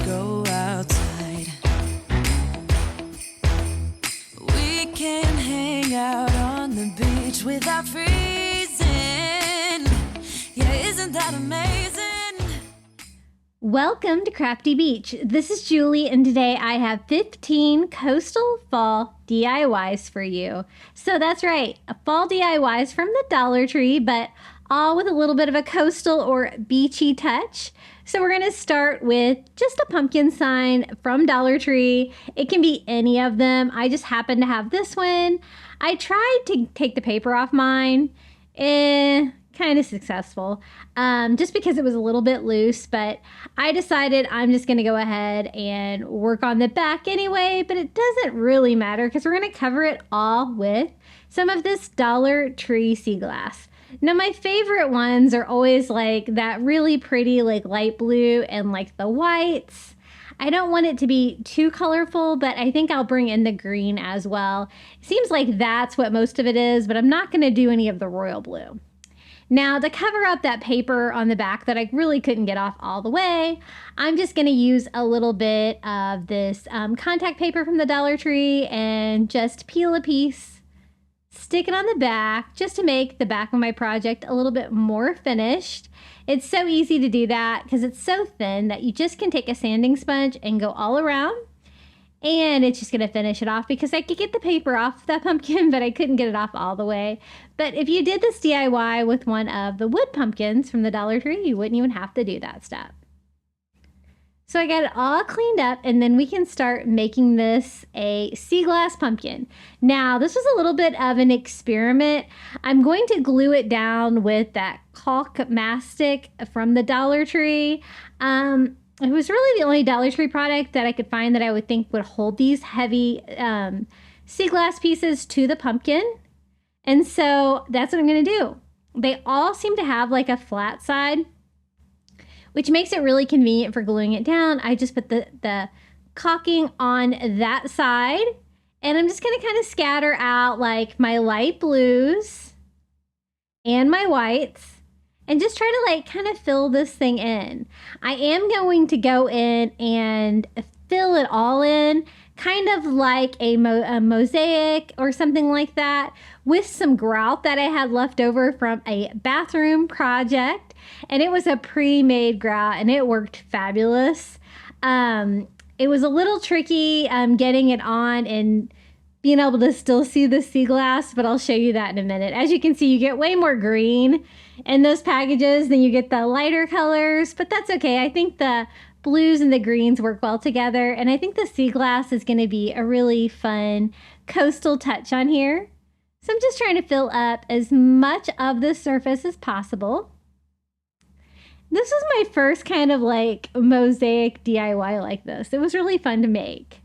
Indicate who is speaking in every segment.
Speaker 1: go outside. We can hang out on the beach without freezing. Yeah, isn't that amazing?
Speaker 2: Welcome to Crafty Beach. This is Julie, and today I have 15 coastal fall DIYs for you. So that's right, fall DIYs from the Dollar Tree, but all with a little bit of a coastal or beachy touch. So we're going to start with just a pumpkin sign from Dollar Tree. It can be any of them. I just happen to have this one. I tried to take the paper off mine. Kind of successful, just because it was a little bit loose, but I decided I'm just going to go ahead and work on the back anyway, but it doesn't really matter because we're going to cover it all with some of this Dollar Tree sea glass. Now, my favorite ones are always like that really pretty, like light blue and like the whites. I don't want it to be too colorful, but I think I'll bring in the green as well. It seems like that's what most of it is, but I'm not going to do any of the royal blue. Now, to cover up that paper on the back that I really couldn't get off all the way, I'm just going to use a little bit of this contact paper from the Dollar Tree and just peel a piece, stick it on the back just to make the back of my project a little bit more finished. It's so easy to do that because it's so thin that you just can take a sanding sponge and go all around. And it's just going to finish it off because I could get the paper off that pumpkin, but I couldn't get it off all the way. But if you did this DIY with one of the wood pumpkins from the Dollar Tree, you wouldn't even have to do that step. So I got it all cleaned up, and then we can start making this a sea glass pumpkin. Now, this was a little bit of an experiment. I'm going to glue it down with that caulk mastic from the Dollar Tree. It was really the only Dollar Tree product that I could find that I would think would hold these heavy sea glass pieces to the pumpkin. And so that's what I'm going to do. They all seem to have like a flat side, which makes it really convenient for gluing it down. I just put the caulking on that side, and I'm just going to kind of scatter out like my light blues and my whites. And just try to like kind of fill this thing in. I am going to go in and fill it all in, kind of like a mosaic or something like that, with some grout that I had left over from a bathroom project. And it was a pre-made grout, and it worked fabulous. It was a little tricky getting it on and being able to still see the sea glass, but I'll show you that in a minute. As you can see, you get way more green in those packages than you get the lighter colors, but that's okay. I think the blues and the greens work well together, and I think the sea glass is going to be a really fun coastal touch on here. So I'm just trying to fill up as much of the surface as possible. This was my first kind of like mosaic DIY like this. It was really fun to make.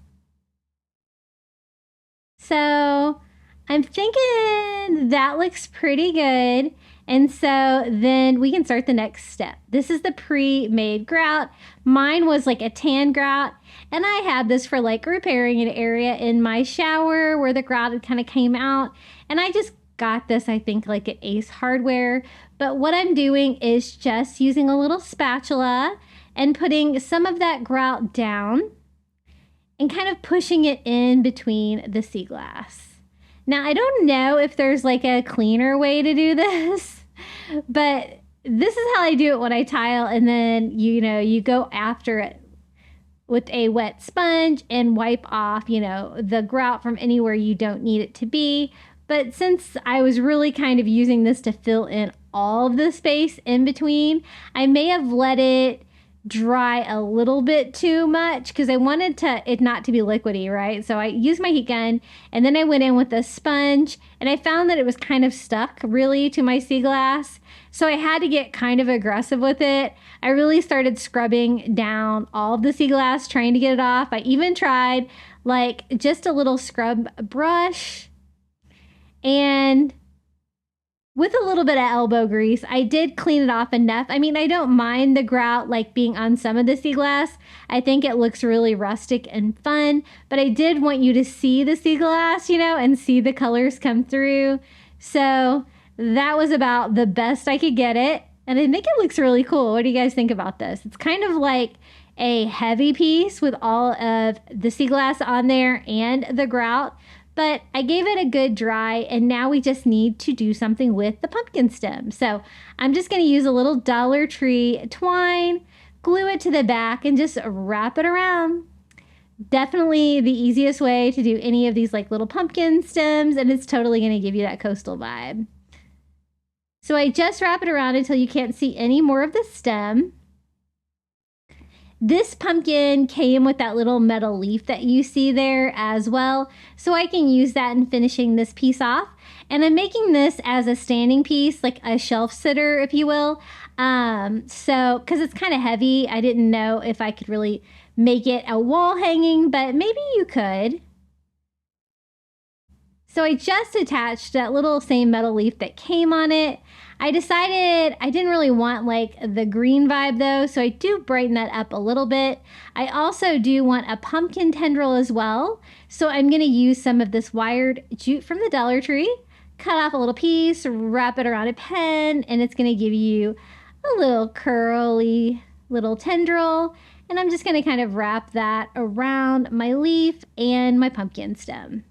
Speaker 2: So I'm thinking that looks pretty good. And so then we can start the next step. This is the pre-made grout. Mine was like a tan grout, and I had this for like repairing an area in my shower where the grout had kind of came out. And I just got this, I think, like at Ace Hardware. But what I'm doing is just using a little spatula and putting some of that grout down and kind of pushing it in between the sea glass. Now, I don't know if there's like a cleaner way to do this, but this is how I do it when I tile, and then, you go after it with a wet sponge and wipe off, the grout from anywhere you don't need it to be. But since I was really kind of using this to fill in all of the space in between, I may have let it dry a little bit too much because I wanted it not to be liquidy, right? So I used my heat gun, and then I went in with a sponge, and I found that it was kind of stuck really to my sea glass. So I had to get kind of aggressive with it. I really started scrubbing down all of the sea glass, trying to get it off. I even tried like just a little scrub brush, and with a little bit of elbow grease, I did clean it off enough. I mean, I don't mind the grout like being on some of the sea glass. I think it looks really rustic and fun, but I did want you to see the sea glass, and see the colors come through. So that was about the best I could get it. And I think it looks really cool. What do you guys think about this? It's kind of like a heavy piece with all of the sea glass on there and the grout, but I gave it a good dry, and now we just need to do something with the pumpkin stem. So I'm just going to use a little Dollar Tree twine, glue it to the back, and just wrap it around. Definitely the easiest way to do any of these like little pumpkin stems, and it's totally going to give you that coastal vibe. So I just wrap it around until you can't see any more of the stem. This pumpkin came with that little metal leaf that you see there as well, so I can use that in finishing this piece off. And I'm making this as a standing piece, like a shelf sitter, if you will. So, because it's kind of heavy, I didn't know if I could really make it a wall hanging, but maybe you could. So I just attached that little same metal leaf that came on it. I decided I didn't really want like the green vibe though, so I do brighten that up a little bit. I also do want a pumpkin tendril as well, so I'm going to use some of this wired jute from the Dollar Tree, cut off a little piece, wrap it around a pen, and it's going to give you a little curly little tendril. And I'm just going to kind of wrap that around my leaf and my pumpkin stem.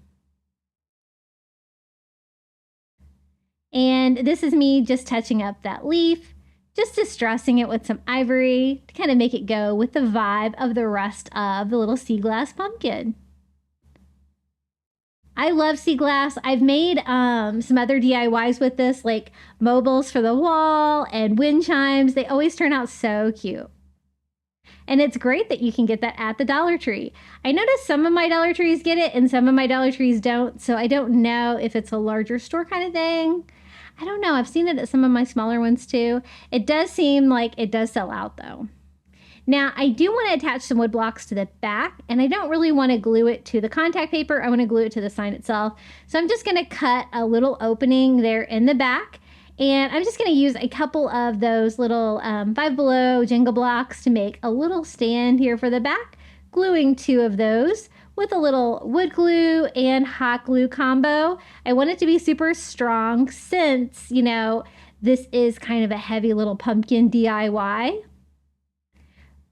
Speaker 2: And this is me just touching up that leaf, just distressing it with some ivory to kind of make it go with the vibe of the rest of the little sea glass pumpkin. I love sea glass. I've made some other DIYs with this, like mobiles for the wall and wind chimes. They always turn out so cute. And it's great that you can get that at the Dollar Tree. I noticed some of my Dollar Trees get it and some of my Dollar Trees don't, so I don't know if it's a larger store kind of thing. I don't know. I've seen it at some of my smaller ones too. It does seem like it does sell out though. Now, I do want to attach some wood blocks to the back, and I don't really want to glue it to the contact paper. I want to glue it to the sign itself. So I'm just going to cut a little opening there in the back. And I'm just going to use a couple of those little Five Below Jenga blocks to make a little stand here for the back, gluing 2 of those with a little wood glue and hot glue combo. I want it to be super strong since, you know, this is kind of a heavy little pumpkin DIY.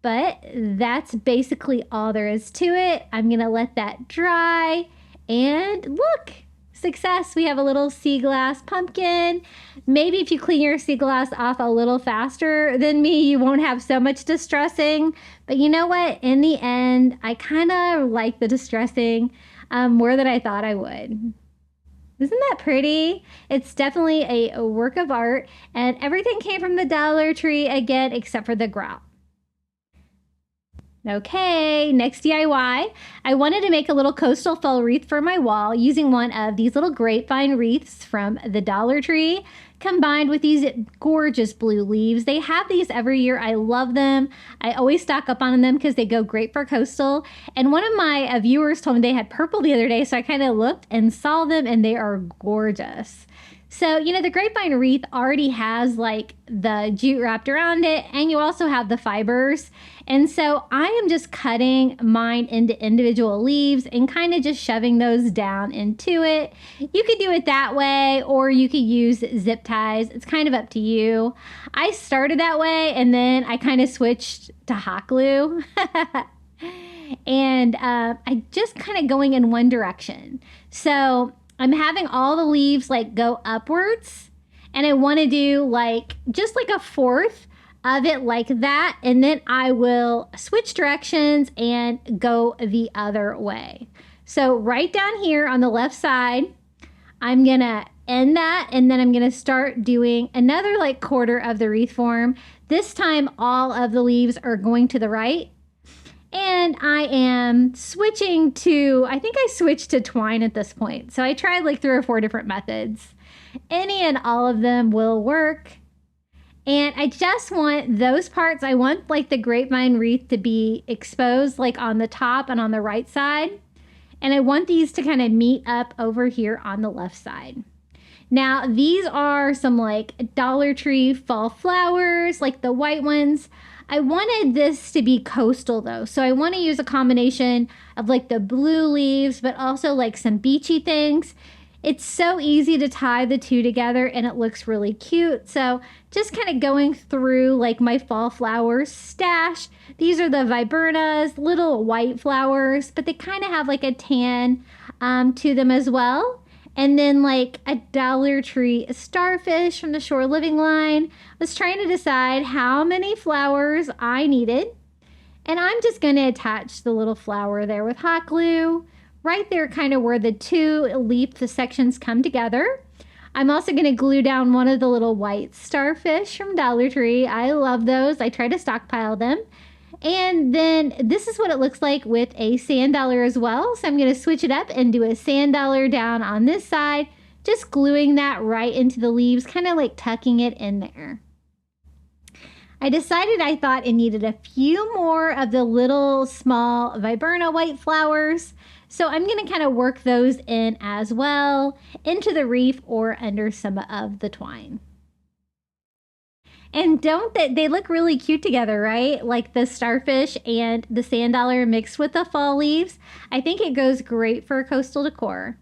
Speaker 2: But that's basically all there is to it. I'm going to let that dry, and look! Success! We have a little sea glass pumpkin. Maybe if you clean your sea glass off a little faster than me, you won't have so much distressing. But you know what? In the end, I kind of like the distressing more than I thought I would. Isn't that pretty? It's definitely a work of art, and everything came from the Dollar Tree again, except for the grout. Okay, next DIY. I wanted to make a little coastal faux wreath for my wall using one of these little grapevine wreaths from the Dollar Tree, combined with these gorgeous blue leaves. They have these every year. I love them. I always stock up on them because they go great for coastal. And one of my viewers told me they had purple the other day, so I kind of looked and saw them, and they are gorgeous. So, you know, the grapevine wreath already has like the jute wrapped around it, and you also have the fibers. And so I am just cutting mine into individual leaves and kind of just shoving those down into it. You could do it that way, or you could use zip ties. It's kind of up to you. I started that way, and then I kind of switched to hot glue. And I just kind of going in one direction. So I'm having all the leaves like go upwards, and I want to do like just like a fourth of it like that, and then I will switch directions and go the other way. So right down here on the left side, I'm gonna end that, and then I'm gonna start doing another like quarter of the wreath form. This time all of the leaves are going to the right. And I am switching to, I think I switched to twine at this point. So I tried like 3 or 4 different methods. Any and all of them will work. And I just want those parts, I want like the grapevine wreath to be exposed like on the top and on the right side. And I want these to kind of meet up over here on the left side. Now, these are some like Dollar Tree fall flowers, like the white ones. I wanted this to be coastal though, so I want to use a combination of like the blue leaves, but also like some beachy things. It's so easy to tie the two together and it looks really cute. So just kind of going through like my fall flowers stash. These are the viburnums, little white flowers, but they kind of have like a tan to them as well. And then like a Dollar Tree starfish from the Shore Living line. Was trying to decide how many flowers I needed. And I'm just going to attach the little flower there with hot glue. Right there, kind of where the two leaf sections come together. I'm also going to glue down one of the little white starfish from Dollar Tree. I love those. I try to stockpile them. And then this is what it looks like with a sand dollar as well. So I'm going to switch it up and do a sand dollar down on this side, just gluing that right into the leaves, kind of like tucking it in there. I decided I thought it needed a few more of the little small viburnum white flowers. So I'm going to kind of work those in as well into the wreath or under some of the twine. And don't they look really cute together, right? Like the starfish and the sand dollar mixed with the fall leaves. I think it goes great for coastal decor.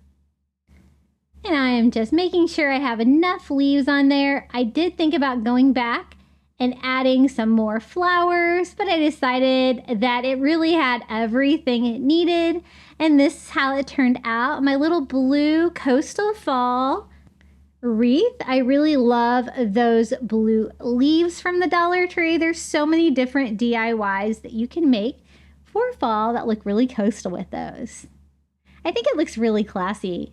Speaker 2: And I am just making sure I have enough leaves on there. I did think about going back and adding some more flowers, but I decided that it really had everything it needed. And this is how it turned out. My little blue coastal fall wreath. I really love those blue leaves from the Dollar Tree. There's so many different DIYs that you can make for fall that look really coastal with those. I think it looks really classy.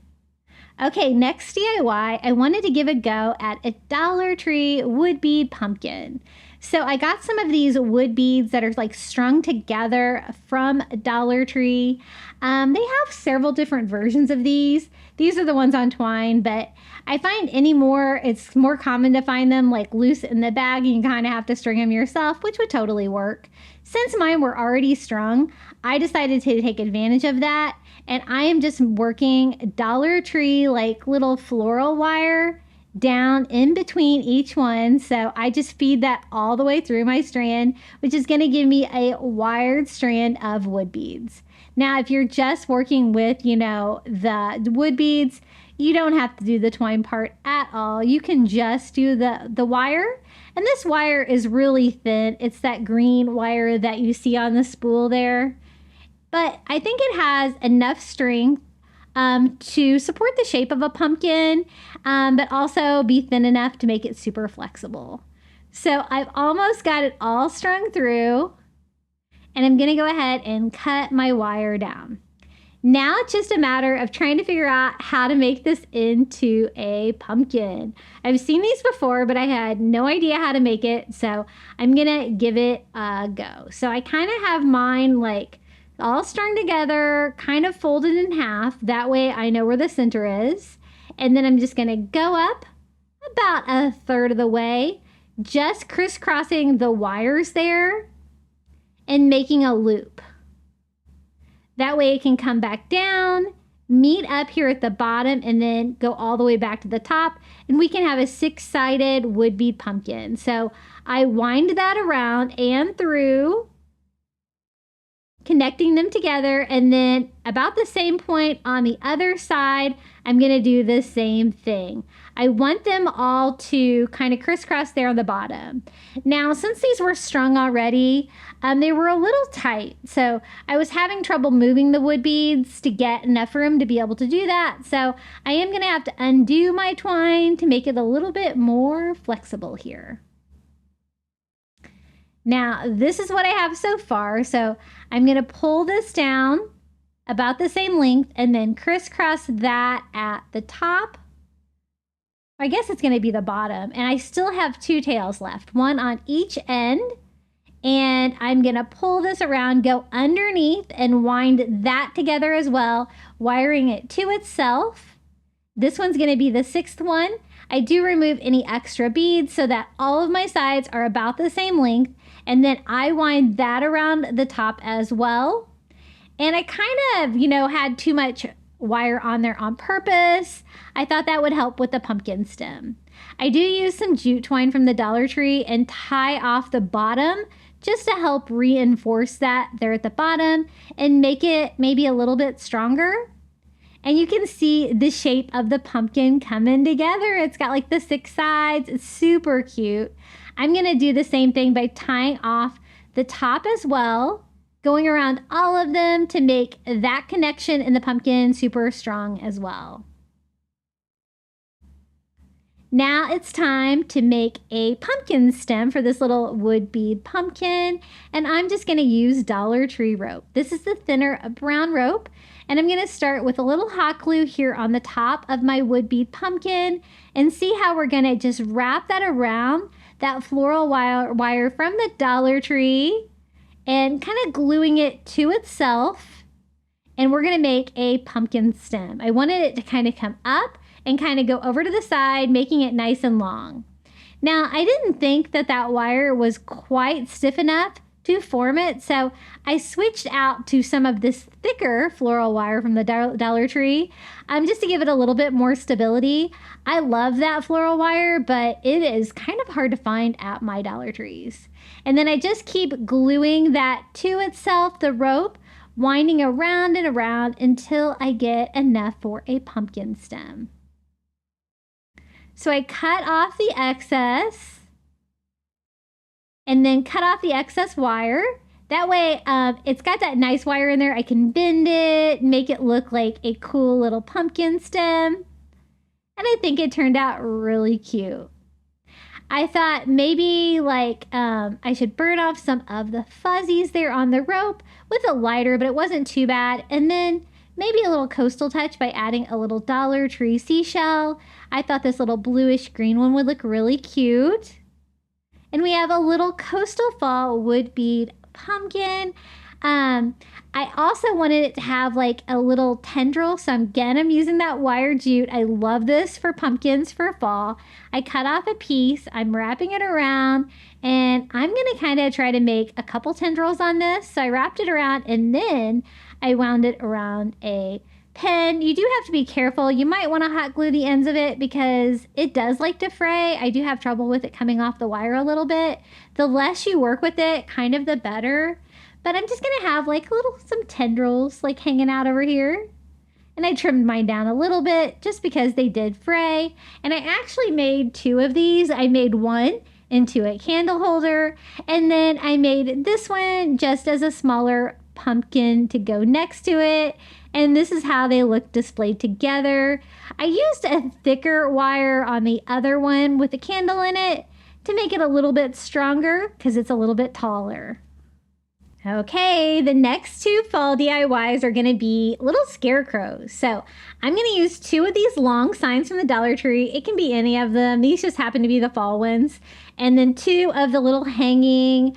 Speaker 2: Okay, next DIY, I wanted to give a go at a Dollar Tree wood bead pumpkin. So I got some of these wood beads that are like strung together from Dollar Tree. They have several different versions of these. These are the ones on twine, but I find it's more common to find them like loose in the bag and you kind of have to string them yourself, which would totally work. Since mine were already strung, I decided to take advantage of that. And I am just working Dollar Tree like little floral wire down in between each one. So I just feed that all the way through my strand, which is going to give me a wired strand of wood beads. Now, if you're just working with, the wood beads, you don't have to do the twine part at all. You can just do the wire. And this wire is really thin. It's that green wire that you see on the spool there. But I think it has enough strength to support the shape of a pumpkin, but also be thin enough to make it super flexible. So I've almost got it all strung through, and I'm going to go ahead and cut my wire down. Now it's just a matter of trying to figure out how to make this into a pumpkin. I've seen these before, but I had no idea how to make it, so I'm going to give it a go. So I kind of have mine like all strung together, kind of folded in half. That way I know where the center is. And then I'm just going to go up about a third of the way, just crisscrossing the wires there and making a loop. That way it can come back down, meet up here at the bottom, and then go all the way back to the top. And we can have a 6-sided wood bead pumpkin. So I wind that around and through, connecting them together, and then about the same point on the other side, I'm going to do the same thing. I want them all to kind of crisscross there on the bottom. Now, since these were strung already, they were a little tight, so I was having trouble moving the wood beads to get enough room to be able to do that. So I am going to have to undo my twine to make it a little bit more flexible here. Now, this is what I have so far. So I'm going to pull this down about the same length and then crisscross that at the top. I guess it's going to be the bottom. And I still have 2 tails left, one on each end. And I'm going to pull this around, go underneath and wind that together as well, wiring it to itself. This one's going to be the 6th one. I do remove any extra beads so that all of my sides are about the same length. And then I wind that around the top as well. And I kind of, had too much wire on there on purpose. I thought that would help with the pumpkin stem. I do use some jute twine from the Dollar Tree and tie off the bottom just to help reinforce that there at the bottom and make it maybe a little bit stronger. And you can see the shape of the pumpkin coming together. It's got like the 6 sides. It's super cute. I'm going to do the same thing by tying off the top as well, going around all of them to make that connection in the pumpkin super strong as well. Now it's time to make a pumpkin stem for this little wood bead pumpkin, and I'm just going to use Dollar Tree rope. This is the thinner brown rope, and I'm going to start with a little hot glue here on the top of my wood bead pumpkin, and see how we're going to just wrap that around that floral wire from the Dollar Tree and kind of gluing it to itself, and we're going to make a pumpkin stem. I wanted it to kind of come up and kind of go over to the side, making it nice and long. Now, I didn't think that that wire was quite stiff enough to form it, so I switched out to some of this thicker floral wire from the Dollar Tree, just to give it a little bit more stability. I love that floral wire, but it is kind of hard to find at my Dollar Trees. And then I just keep gluing that to itself, the rope, winding around and around until I get enough for a pumpkin stem. So I cut off the excess and then cut off the excess wire. That way, it's got that nice wire in there. I can bend it, make it look like a cool little pumpkin stem. And I think it turned out really cute. I thought maybe like I should burn off some of the fuzzies there on the rope with a lighter, but it wasn't too bad. And then maybe a little coastal touch by adding a little Dollar Tree seashell. I thought this little bluish green one would look really cute. And we have a little coastal fall wood bead pumpkin. I also wanted it to have like a little tendril, so I'm using that wire jute. I love this for pumpkins for fall. I cut off a piece, I'm wrapping it around, and I'm gonna kind of try to make a couple tendrils on this. So I wrapped it around and then I wound it around a pen. You do have to be careful. You might want to hot glue the ends of it because it does like to fray. I do have trouble with it coming off the wire a little bit. The less you work with it, kind of the better. But I'm just going to have like some tendrils like hanging out over here. And I trimmed mine down a little bit just because they did fray. And I actually made 2 of these. I made one into a candle holder, and then I made this one just as a smaller pumpkin to go next to it. And this is how they look displayed together. I used a thicker wire on the other one with a candle in it to make it a little bit stronger because it's a little bit taller. Okay, the next 2 fall DIYs are going to be little scarecrows. So I'm going to use 2 of these long signs from the Dollar Tree. It can be any of them. These just happen to be the fall ones. And then 2 of the little hanging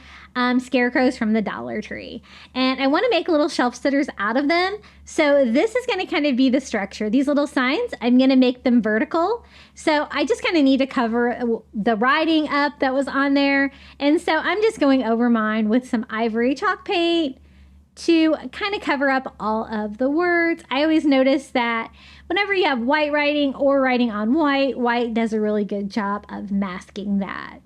Speaker 2: scarecrows from the Dollar Tree. And I want to make little shelf sitters out of them. So this is going to kind of be the structure. These little signs, I'm going to make them vertical. So I just kind of need to cover the writing up that was on there. And so I'm just going over mine with some ivory chalk paint to kind of cover up all of the words. I always notice that whenever you have white writing or writing on white, white does a really good job of masking that.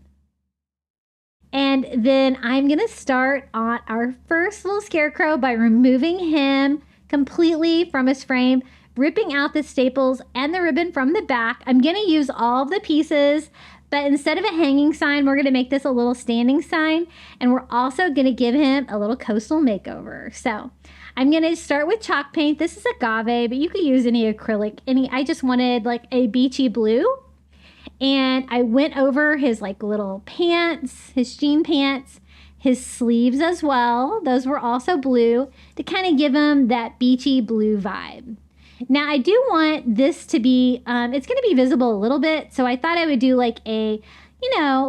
Speaker 2: And then I'm going to start on our first little scarecrow by removing him completely from his frame, ripping out the staples and the ribbon from the back. I'm going to use all of the pieces, but instead of a hanging sign, we're going to make this a little standing sign. And we're also going to give him a little coastal makeover. So I'm going to start with chalk paint. This is agave, but you could use any acrylic. I just wanted like a beachy blue. And I went over his like little pants, his jean pants, his sleeves as well. Those were also blue to kind of give him that beachy blue vibe. Now I do want this to be, it's going to be visible a little bit. So I thought I would do like a,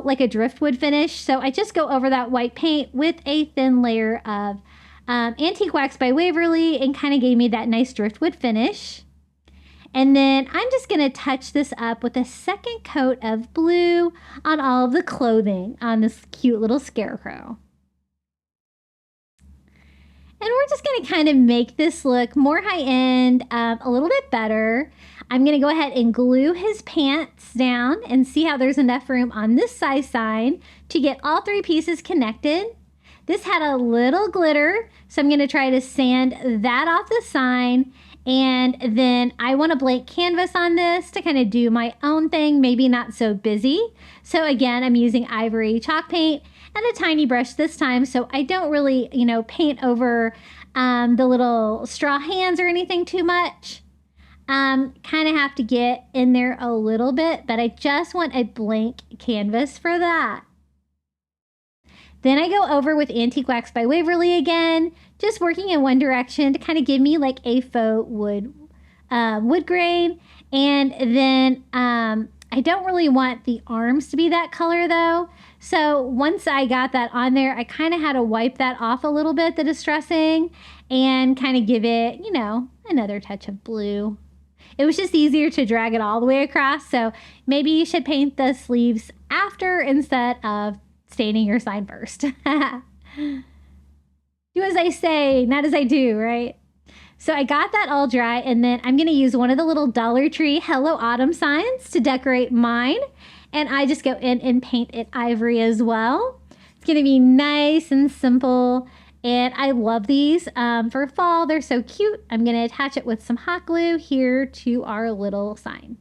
Speaker 2: like a driftwood finish. So I just go over that white paint with a thin layer of Antique Wax by Waverly and kind of gave me that nice driftwood finish. And then I'm just going to touch this up with a second coat of blue on all of the clothing on this cute little scarecrow. And we're just going to kind of make this look more high-end, a little bit better. I'm going to go ahead and glue his pants down and see how there's enough room on this size sign to get all 3 pieces connected. This had a little glitter, so I'm going to try to sand that off the sign. And then I want a blank canvas on this to kind of do my own thing, maybe not so busy. So again, I'm using ivory chalk paint and a tiny brush this time, so I don't really, paint over the little straw hands or anything too much. Kind of have to get in there a little bit, but I just want a blank canvas for that. Then I go over with Antique Wax by Waverly again, just working in one direction to kind of give me like a faux wood grain. And then I don't really want the arms to be that color though. So once I got that on there, I kind of had to wipe that off a little bit, the distressing, and kind of give it, another touch of blue. It was just easier to drag it all the way across. So maybe you should paint the sleeves after instead of staining your sign first. Do as I say, not as I do, right? So I got that all dry, and then I'm going to use one of the little Dollar Tree Hello Autumn signs to decorate mine. And I just go in and paint it ivory as well. It's going to be nice and simple. And I love these for fall. They're so cute. I'm going to attach it with some hot glue here to our little sign.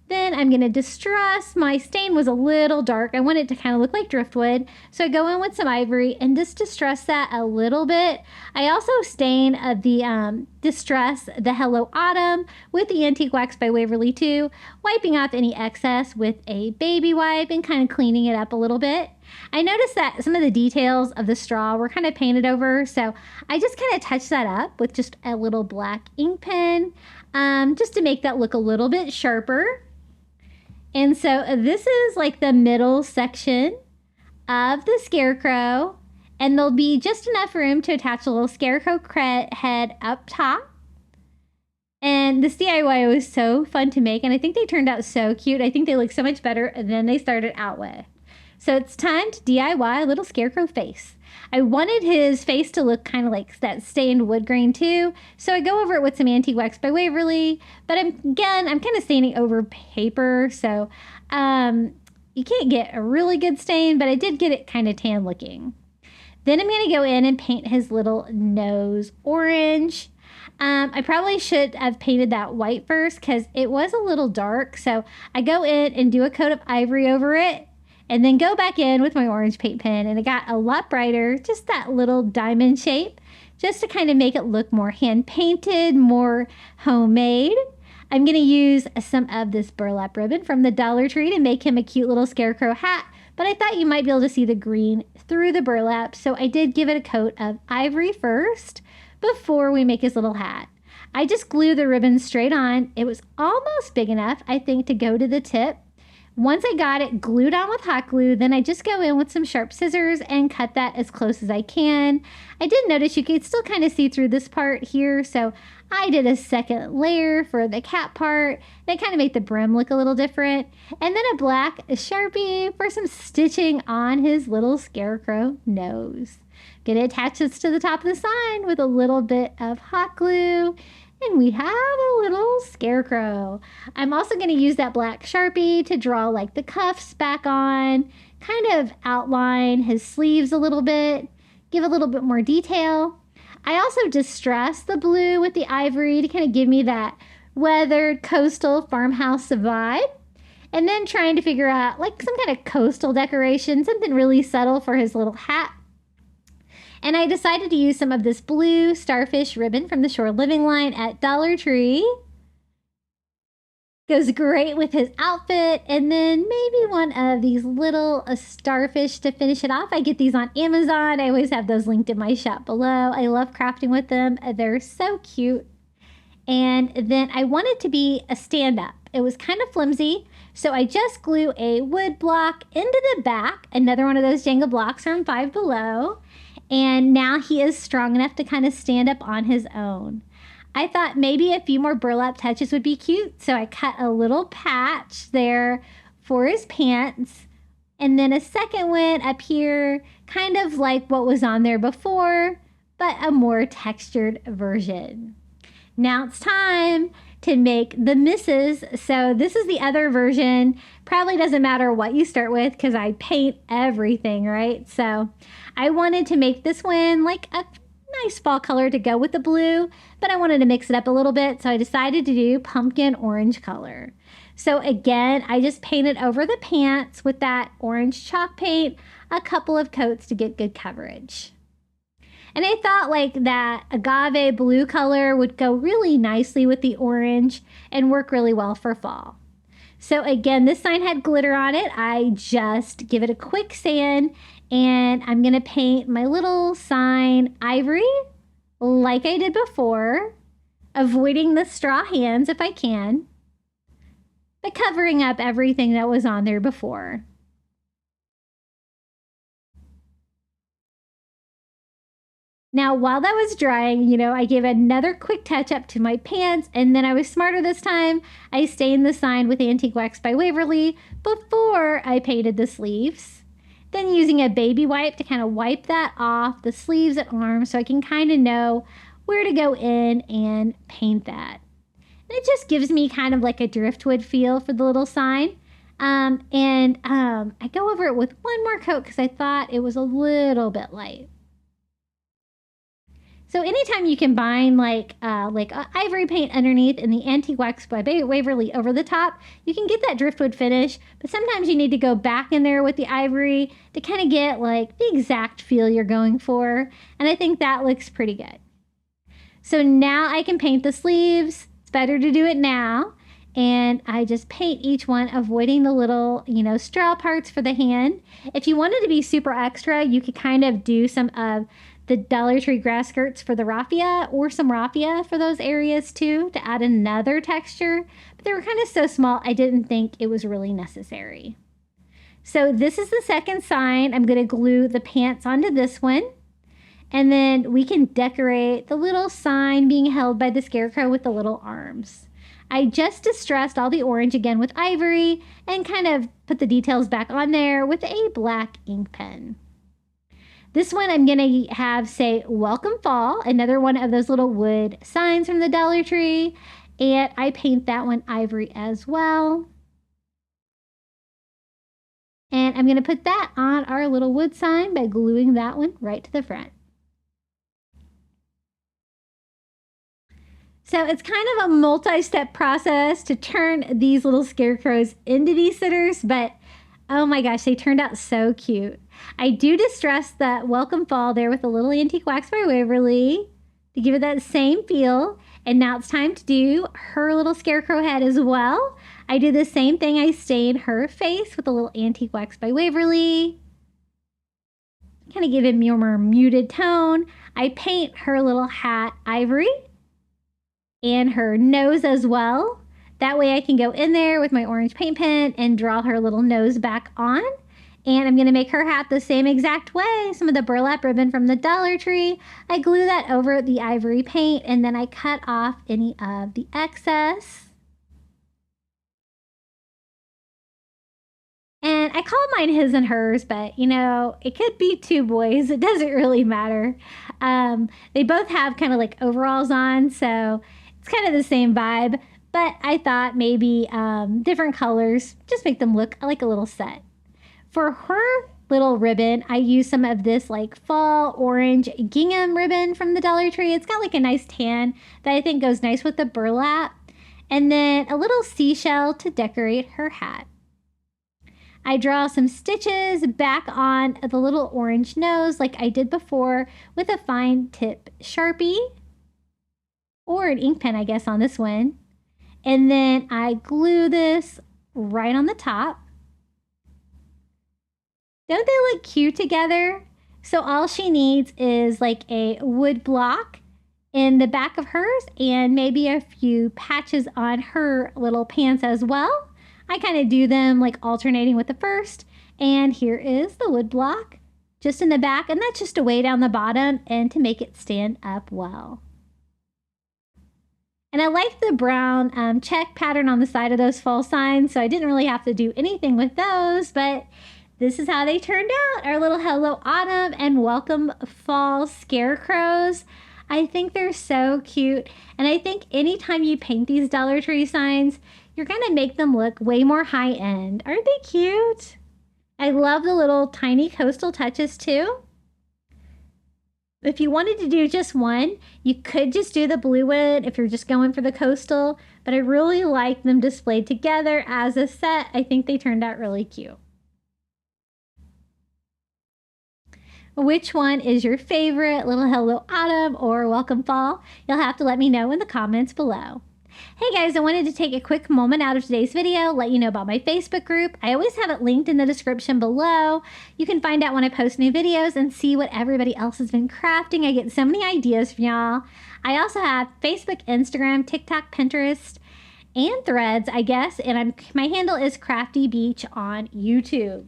Speaker 2: Then I'm going to distress. My stain was a little dark. I want it to kind of look like driftwood. So I go in with some ivory and just distress that a little bit. I also stain the distress, the Hello Autumn, with the Antique Wax by Waverly too, wiping off any excess with a baby wipe and kind of cleaning it up a little bit. I noticed that some of the details of the straw were kind of painted over, so I just kind of touched that up with just a little black ink pen, just to make that look a little bit sharper. And so this is like the middle section of the scarecrow, and there'll be just enough room to attach a little scarecrow head up top. And this DIY was so fun to make, and I think they turned out so cute. I think they look so much better than they started out with. So it's time to DIY a little scarecrow face. I wanted his face to look kind of like that stained wood grain too. So I go over it with some Antique Wax by Waverly. But I'm kind of staining over paper. So you can't get a really good stain, but I did get it kind of tan looking. Then I'm going to go in and paint his little nose orange. I probably should have painted that white first because it was a little dark. So I go in and do a coat of ivory over it. And then go back in with my orange paint pen, and it got a lot brighter, just that little diamond shape, just to kind of make it look more hand-painted, more homemade. I'm going to use some of this burlap ribbon from the Dollar Tree to make him a cute little scarecrow hat, but I thought you might be able to see the green through the burlap, so I did give it a coat of ivory first before we make his little hat. I just glued the ribbon straight on. It was almost big enough, I think, to go to the tip. Once I got it glued on with hot glue, then I just go in with some sharp scissors and cut that as close as I can. I did notice you could still kind of see through this part here, so I did a second layer for the cap part. That kind of made the brim look a little different. And then a black Sharpie for some stitching on his little scarecrow nose. Gonna attach this to the top of the sign with a little bit of hot glue. And we have a little scarecrow. I'm also going to use that black Sharpie to draw like the cuffs back on, kind of outline his sleeves a little bit, give a little bit more detail. I also distressed the blue with the ivory to kind of give me that weathered coastal farmhouse vibe. And then trying to figure out like some kind of coastal decoration, something really subtle for his little hat. And I decided to use some of this blue starfish ribbon from the Shore Living line at Dollar Tree. Goes great with his outfit. And then maybe one of these little starfish to finish it off. I get these on Amazon. I always have those linked in my shop below. I love crafting with them. They're so cute. And then I want it to be a stand-up. It was kind of flimsy, so I just glue a wood block into the back. Another one of those Jenga blocks from Five Below. And now he is strong enough to kind of stand up on his own. I thought maybe a few more burlap touches would be cute, so I cut a little patch there for his pants. And then a second one up here, kind of like what was on there before, but a more textured version. Now it's time to make the misses. So this is the other version. Probably doesn't matter what you start with because I paint everything, right? So I wanted to make this one like a nice fall color to go with the blue, but I wanted to mix it up a little bit, so I decided to do pumpkin orange color. So again, I just painted over the pants with that orange chalk paint a couple of coats to get good coverage. And I thought like that agave blue color would go really nicely with the orange and work really well for fall. So again, this sign had glitter on it. I just give it a quick sand, and I'm going to paint my little sign ivory like I did before, avoiding the straw hands if I can, but covering up everything that was on there before. Now, while that was drying, I gave another quick touch up to my pants, and then I was smarter this time. I stained the sign with Antique Wax by Waverly before I painted the sleeves. Then using a baby wipe to kind of wipe that off the sleeves and arms so I can kind of know where to go in and paint that. And it just gives me kind of like a driftwood feel for the little sign. I go over it with one more coat because I thought it was a little bit light. So anytime you combine like ivory paint underneath and the Antique Wax by Waverly over the top, you can get that driftwood finish, but sometimes you need to go back in there with the ivory to kind of get like the exact feel you're going for, and I think that looks pretty good. So now I can paint the sleeves. It's better to do it now, and I just paint each one, avoiding the little, straw parts for the hand. If you wanted to be super extra, you could kind of do some of the Dollar Tree grass skirts for the raffia, or some raffia for those areas too, to add another texture. But they were kind of so small, I didn't think it was really necessary. So this is the second sign. I'm going to glue the pants onto this one. And then we can decorate the little sign being held by the scarecrow with the little arms. I just distressed all the orange again with ivory and kind of put the details back on there with a black ink pen. This one I'm going to have say, Welcome Fall, another one of those little wood signs from the Dollar Tree. And I paint that one ivory as well. And I'm going to put that on our little wood sign by gluing that one right to the front. So it's kind of a multi-step process to turn these little scarecrows into these sitters, but oh my gosh, they turned out so cute. I do distress that Welcome Fall there with a little Antique Wax by Waverly to give it that same feel. And now it's time to do her little scarecrow head as well. I do the same thing. I stain her face with a little Antique Wax by Waverly. Kind of give it a more muted tone. I paint her little hat ivory and her nose as well. That way I can go in there with my orange paint pen and draw her little nose back on. And I'm going to make her hat the same exact way. Some of the burlap ribbon from the Dollar Tree. I glue that over the ivory paint, and then I cut off any of the excess. And I call mine his and hers, but it could be two boys. It doesn't really matter. They both have kind of like overalls on, so it's kind of the same vibe. But I thought maybe different colors, just make them look like a little set. For her little ribbon, I used some of this like fall orange gingham ribbon from the Dollar Tree. It's got like a nice tan that I think goes nice with the burlap. And then a little seashell to decorate her hat. I draw some stitches back on the little orange nose like I did before with a fine tip Sharpie. Or an ink pen, I guess, on this one. And then I glue this right on the top. Don't they look cute together? So all she needs is like a wood block in the back of hers and maybe a few patches on her little pants as well. I kind of do them like alternating with the first. And here is the wood block just in the back, and that's just to weigh down the bottom and to make it stand up well. And I like the brown check pattern on the side of those fall signs, so I didn't really have to do anything with those, but this is how they turned out. Our little Hello Autumn and Welcome Fall scarecrows. I think they're so cute. And I think anytime you paint these Dollar Tree signs, you're going to make them look way more high end. Aren't they cute? I love the little tiny coastal touches too. If you wanted to do just one, you could just do the blue wood if you're just going for the coastal, but I really like them displayed together as a set. I think they turned out really cute. Which one is your favorite, Little Hello Autumn or Welcome Fall? You'll have to let me know in the comments below. Hey guys, I wanted to take a quick moment out of today's video, let you know about my Facebook group. I always have it linked in the description below. You can find out when I post new videos and see what everybody else has been crafting. I get so many ideas from y'all. I also have Facebook, Instagram, TikTok, Pinterest, and Threads, I guess. And my handle is Crafty Beach on YouTube.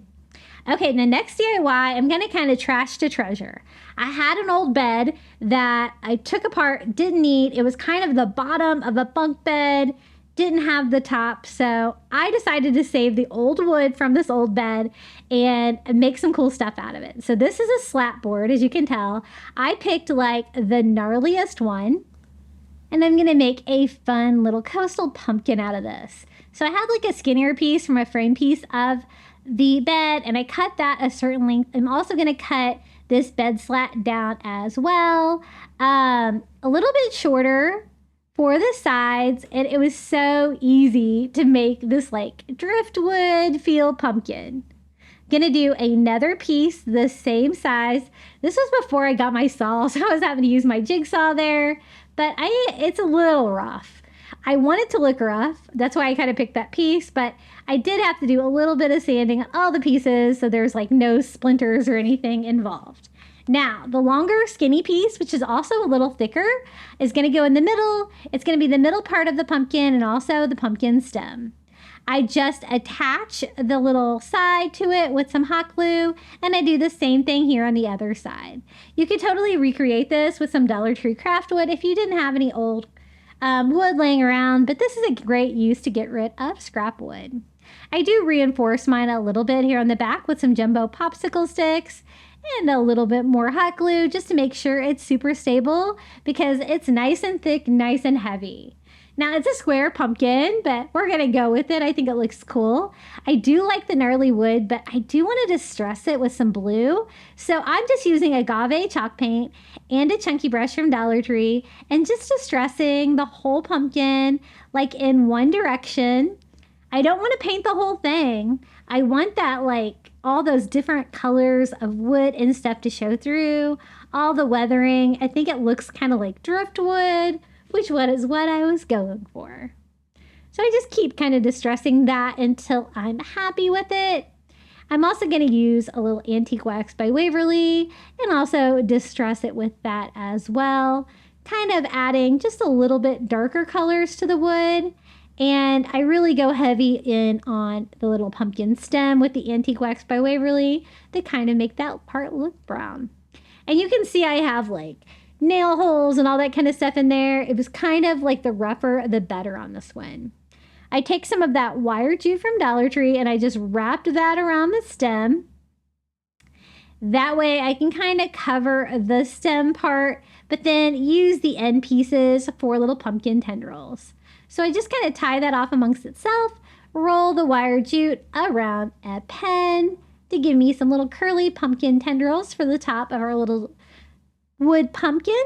Speaker 2: Okay, the next DIY, I'm going to kind of trash to treasure. I had an old bed that I took apart, didn't need. It was kind of the bottom of a bunk bed, didn't have the top. So I decided to save the old wood from this old bed and make some cool stuff out of it. So this is a slat board, as you can tell. I picked like the gnarliest one, and I'm going to make a fun little coastal pumpkin out of this. So I had like a skinnier piece from a frame piece of the bed, and I cut that a certain length. I'm also going to cut this bed slat down as well, a little bit shorter for the sides, and it was so easy to make this like driftwood feel pumpkin. Gonna do another piece the same size. This was before I got my saw, so I was having to use my jigsaw there, but it's a little rough. I want it to look rough. That's why I kind of picked that piece, but I did have to do a little bit of sanding on all the pieces so there's like no splinters or anything involved. Now, the longer skinny piece, which is also a little thicker, is going to go in the middle. It's going to be the middle part of the pumpkin and also the pumpkin stem. I just attach the little side to it with some hot glue, and I do the same thing here on the other side. You could totally recreate this with some Dollar Tree craft wood if you didn't have any old wood laying around, but this is a great use to get rid of scrap wood. I do reinforce mine a little bit here on the back with some jumbo popsicle sticks and a little bit more hot glue just to make sure it's super stable because it's nice and thick, nice and heavy. Now it's a square pumpkin, but we're gonna go with it. I think it looks cool. I do like the gnarly wood, but I do want to distress it with some blue. So I'm just using agave chalk paint and a chunky brush from Dollar Tree and just distressing the whole pumpkin like in one direction. I don't want to paint the whole thing. I want that like all those different colors of wood and stuff to show through, all the weathering. I think it looks kind of like driftwood, which is what I was going for. So I just keep kind of distressing that until I'm happy with it. I'm also going to use a little antique wax by Waverly and also distress it with that as well, kind of adding just a little bit darker colors to the wood. And I really go heavy in on the little pumpkin stem with the antique wax by Waverly to kind of make that part look brown. And you can see I have like nail holes and all that kind of stuff in there. It was kind of like the rougher the better on this one. I take some of that wire jute from Dollar Tree and I just wrapped that around the stem. That way I can kind of cover the stem part, but then use the end pieces for little pumpkin tendrils. So I just kind of tie that off amongst itself, roll the wire jute around a pen to give me some little curly pumpkin tendrils for the top of our little wood pumpkin.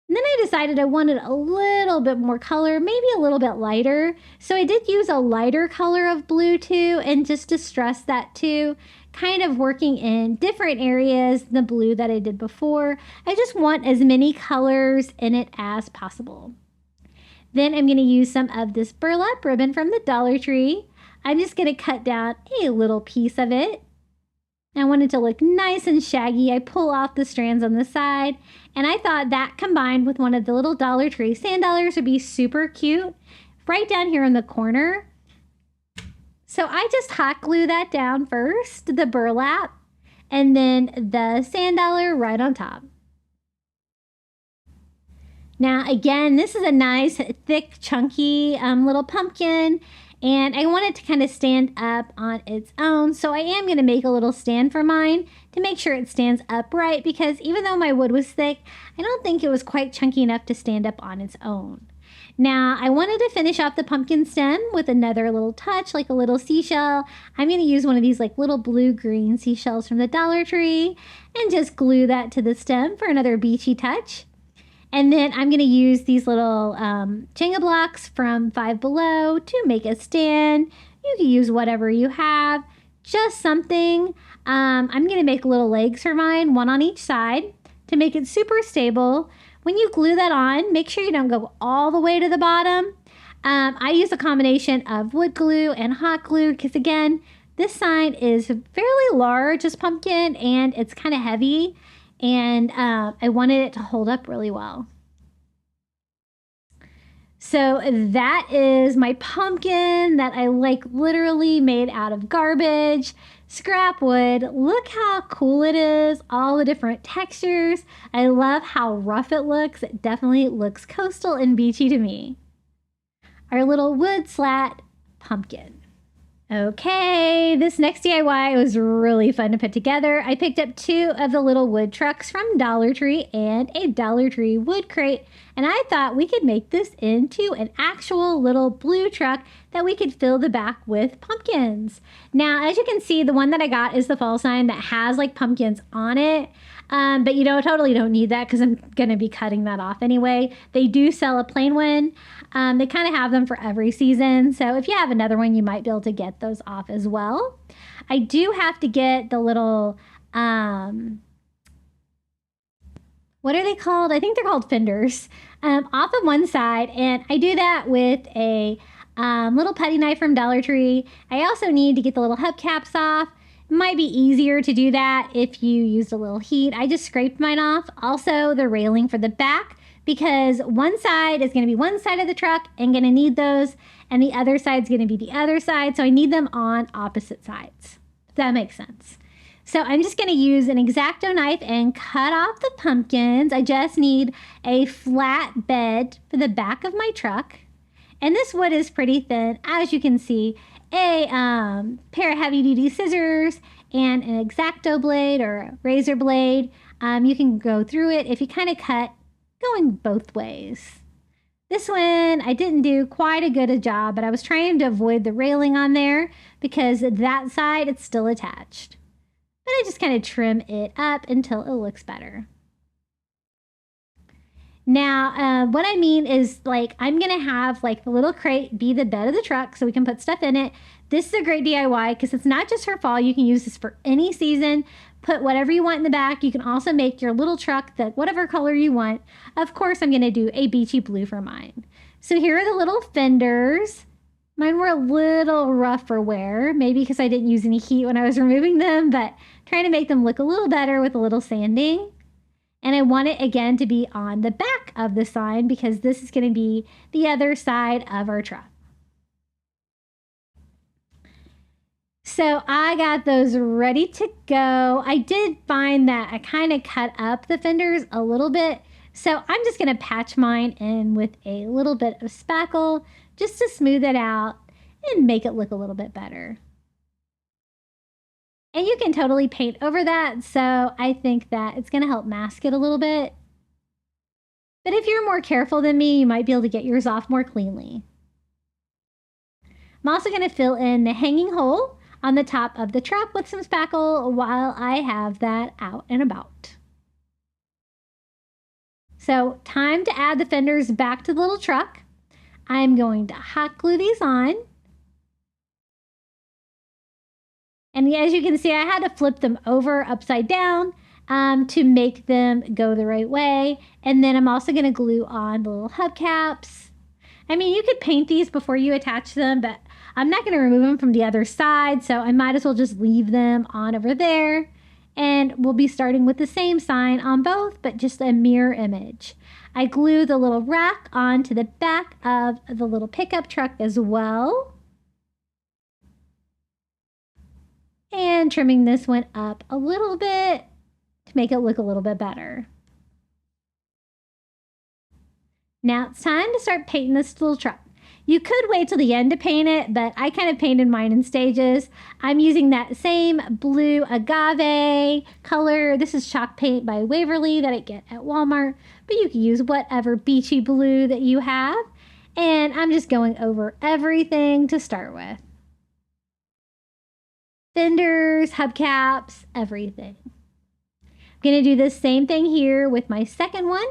Speaker 2: And then I decided I wanted a little bit more color, maybe a little bit lighter. So I did use a lighter color of blue too, and just distress that too, kind of working in different areas than the blue that I did before. I just want as many colors in it as possible. Then I'm going to use some of this burlap ribbon from the Dollar Tree. I'm just going to cut down a little piece of it. I want it to look nice and shaggy. I pull off the strands on the side, and I thought that combined with one of the little Dollar Tree sand dollars would be super cute right down here in the corner. So I just hot glue that down first, the burlap, and then the sand dollar right on top. Now again, this is a nice thick chunky little pumpkin, and I want it to kind of stand up on its own. So I am going to make a little stand for mine to make sure it stands upright, because even though my wood was thick, I don't think it was quite chunky enough to stand up on its own. Now, I wanted to finish off the pumpkin stem with another little touch, like a little seashell. I'm going to use one of these like little blue-green seashells from the Dollar Tree and just glue that to the stem for another beachy touch. And then I'm going to use these little Jenga blocks from Five Below to make a stand. You can use whatever you have, just something. I'm going to make little legs for mine, one on each side, to make it super stable. When you glue that on, make sure you don't go all the way to the bottom. I use a combination of wood glue and hot glue because, again, this sign is fairly large as pumpkin and it's kind of heavy. And I wanted it to hold up really well. So that is my pumpkin that I like literally made out of garbage, scrap wood. Look how cool it is, all the different textures. I love how rough it looks. It definitely looks coastal and beachy to me. Our little wood slat pumpkin. Okay, this next DIY was really fun to put together. I picked up 2 of the little wood trucks from Dollar Tree and a Dollar Tree wood crate, and I thought we could make this into an actual little blue truck that we could fill the back with pumpkins. Now, as you can see, the one that I got is the fall sign that has like pumpkins on it. But you know, totally don't need that because I'm going to be cutting that off anyway. They do sell a plain one. They kind of have them for every season. So if you have another one, you might be able to get those off as well. I do have to get the little, what are they called? I think they're called fenders, off of one side. And I do that with a little putty knife from Dollar Tree. I also need to get the little hubcaps off. It might be easier to do that if you used a little heat. I just scraped mine off. Also, the railing for the back, because one side is going to be one side of the truck and going to need those, and the other side is going to be the other side. So I need them on opposite sides, if that makes sense. So I'm just going to use an X-Acto knife and cut off the pumpkins. I just need a flat bed for the back of my truck. And this wood is pretty thin, as you can see. A pair of heavy-duty scissors and an X-Acto blade or a razor blade. You can go through it if you kind of cut going both ways. This one, I didn't do quite a good a job, but I was trying to avoid the railing on there because that side, it's still attached. But I just kind of trim it up until it looks better. Now, what I mean is, like, I'm going to have, like, the little crate be the bed of the truck so we can put stuff in it. This is a great DIY because it's not just for fall. You can use this for any season. Put whatever you want in the back. You can also make your little truck that whatever color you want. Of course, I'm going to do a beachy blue for mine. So here are the little fenders. Mine were a little rough for wear, maybe because I didn't use any heat when I was removing them, but trying to make them look a little better with a little sanding. And I want it again to be on the back of the sign because this is going to be the other side of our truck. So I got those ready to go. I did find that I kind of cut up the fenders a little bit. So I'm just going to patch mine in with a little bit of spackle just to smooth it out and make it look a little bit better. And you can totally paint over that, so I think that it's going to help mask it a little bit. But if you're more careful than me, you might be able to get yours off more cleanly. I'm also going to fill in the hanging hole on the top of the truck with some spackle while I have that out and about. So, time to add the fenders back to the little truck. I'm going to hot glue these on. And as you can see, I had to flip them over upside down to make them go the right way. And then I'm also going to glue on the little hubcaps. I mean, you could paint these before you attach them, but I'm not going to remove them from the other side, so I might as well just leave them on over there. And we'll be starting with the same sign on both, but just a mirror image. I glue the little rack onto the back of the little pickup truck as well. And trimming this one up a little bit to make it look a little bit better. Now it's time to start painting this little truck. You could wait till the end to paint it, but I kind of painted mine in stages. I'm using that same blue agave color. This is chalk paint by Waverly that I get at Walmart, but you can use whatever beachy blue that you have. And I'm just going over everything to start with. Fenders, hubcaps, everything. I'm going to do the same thing here with my second one.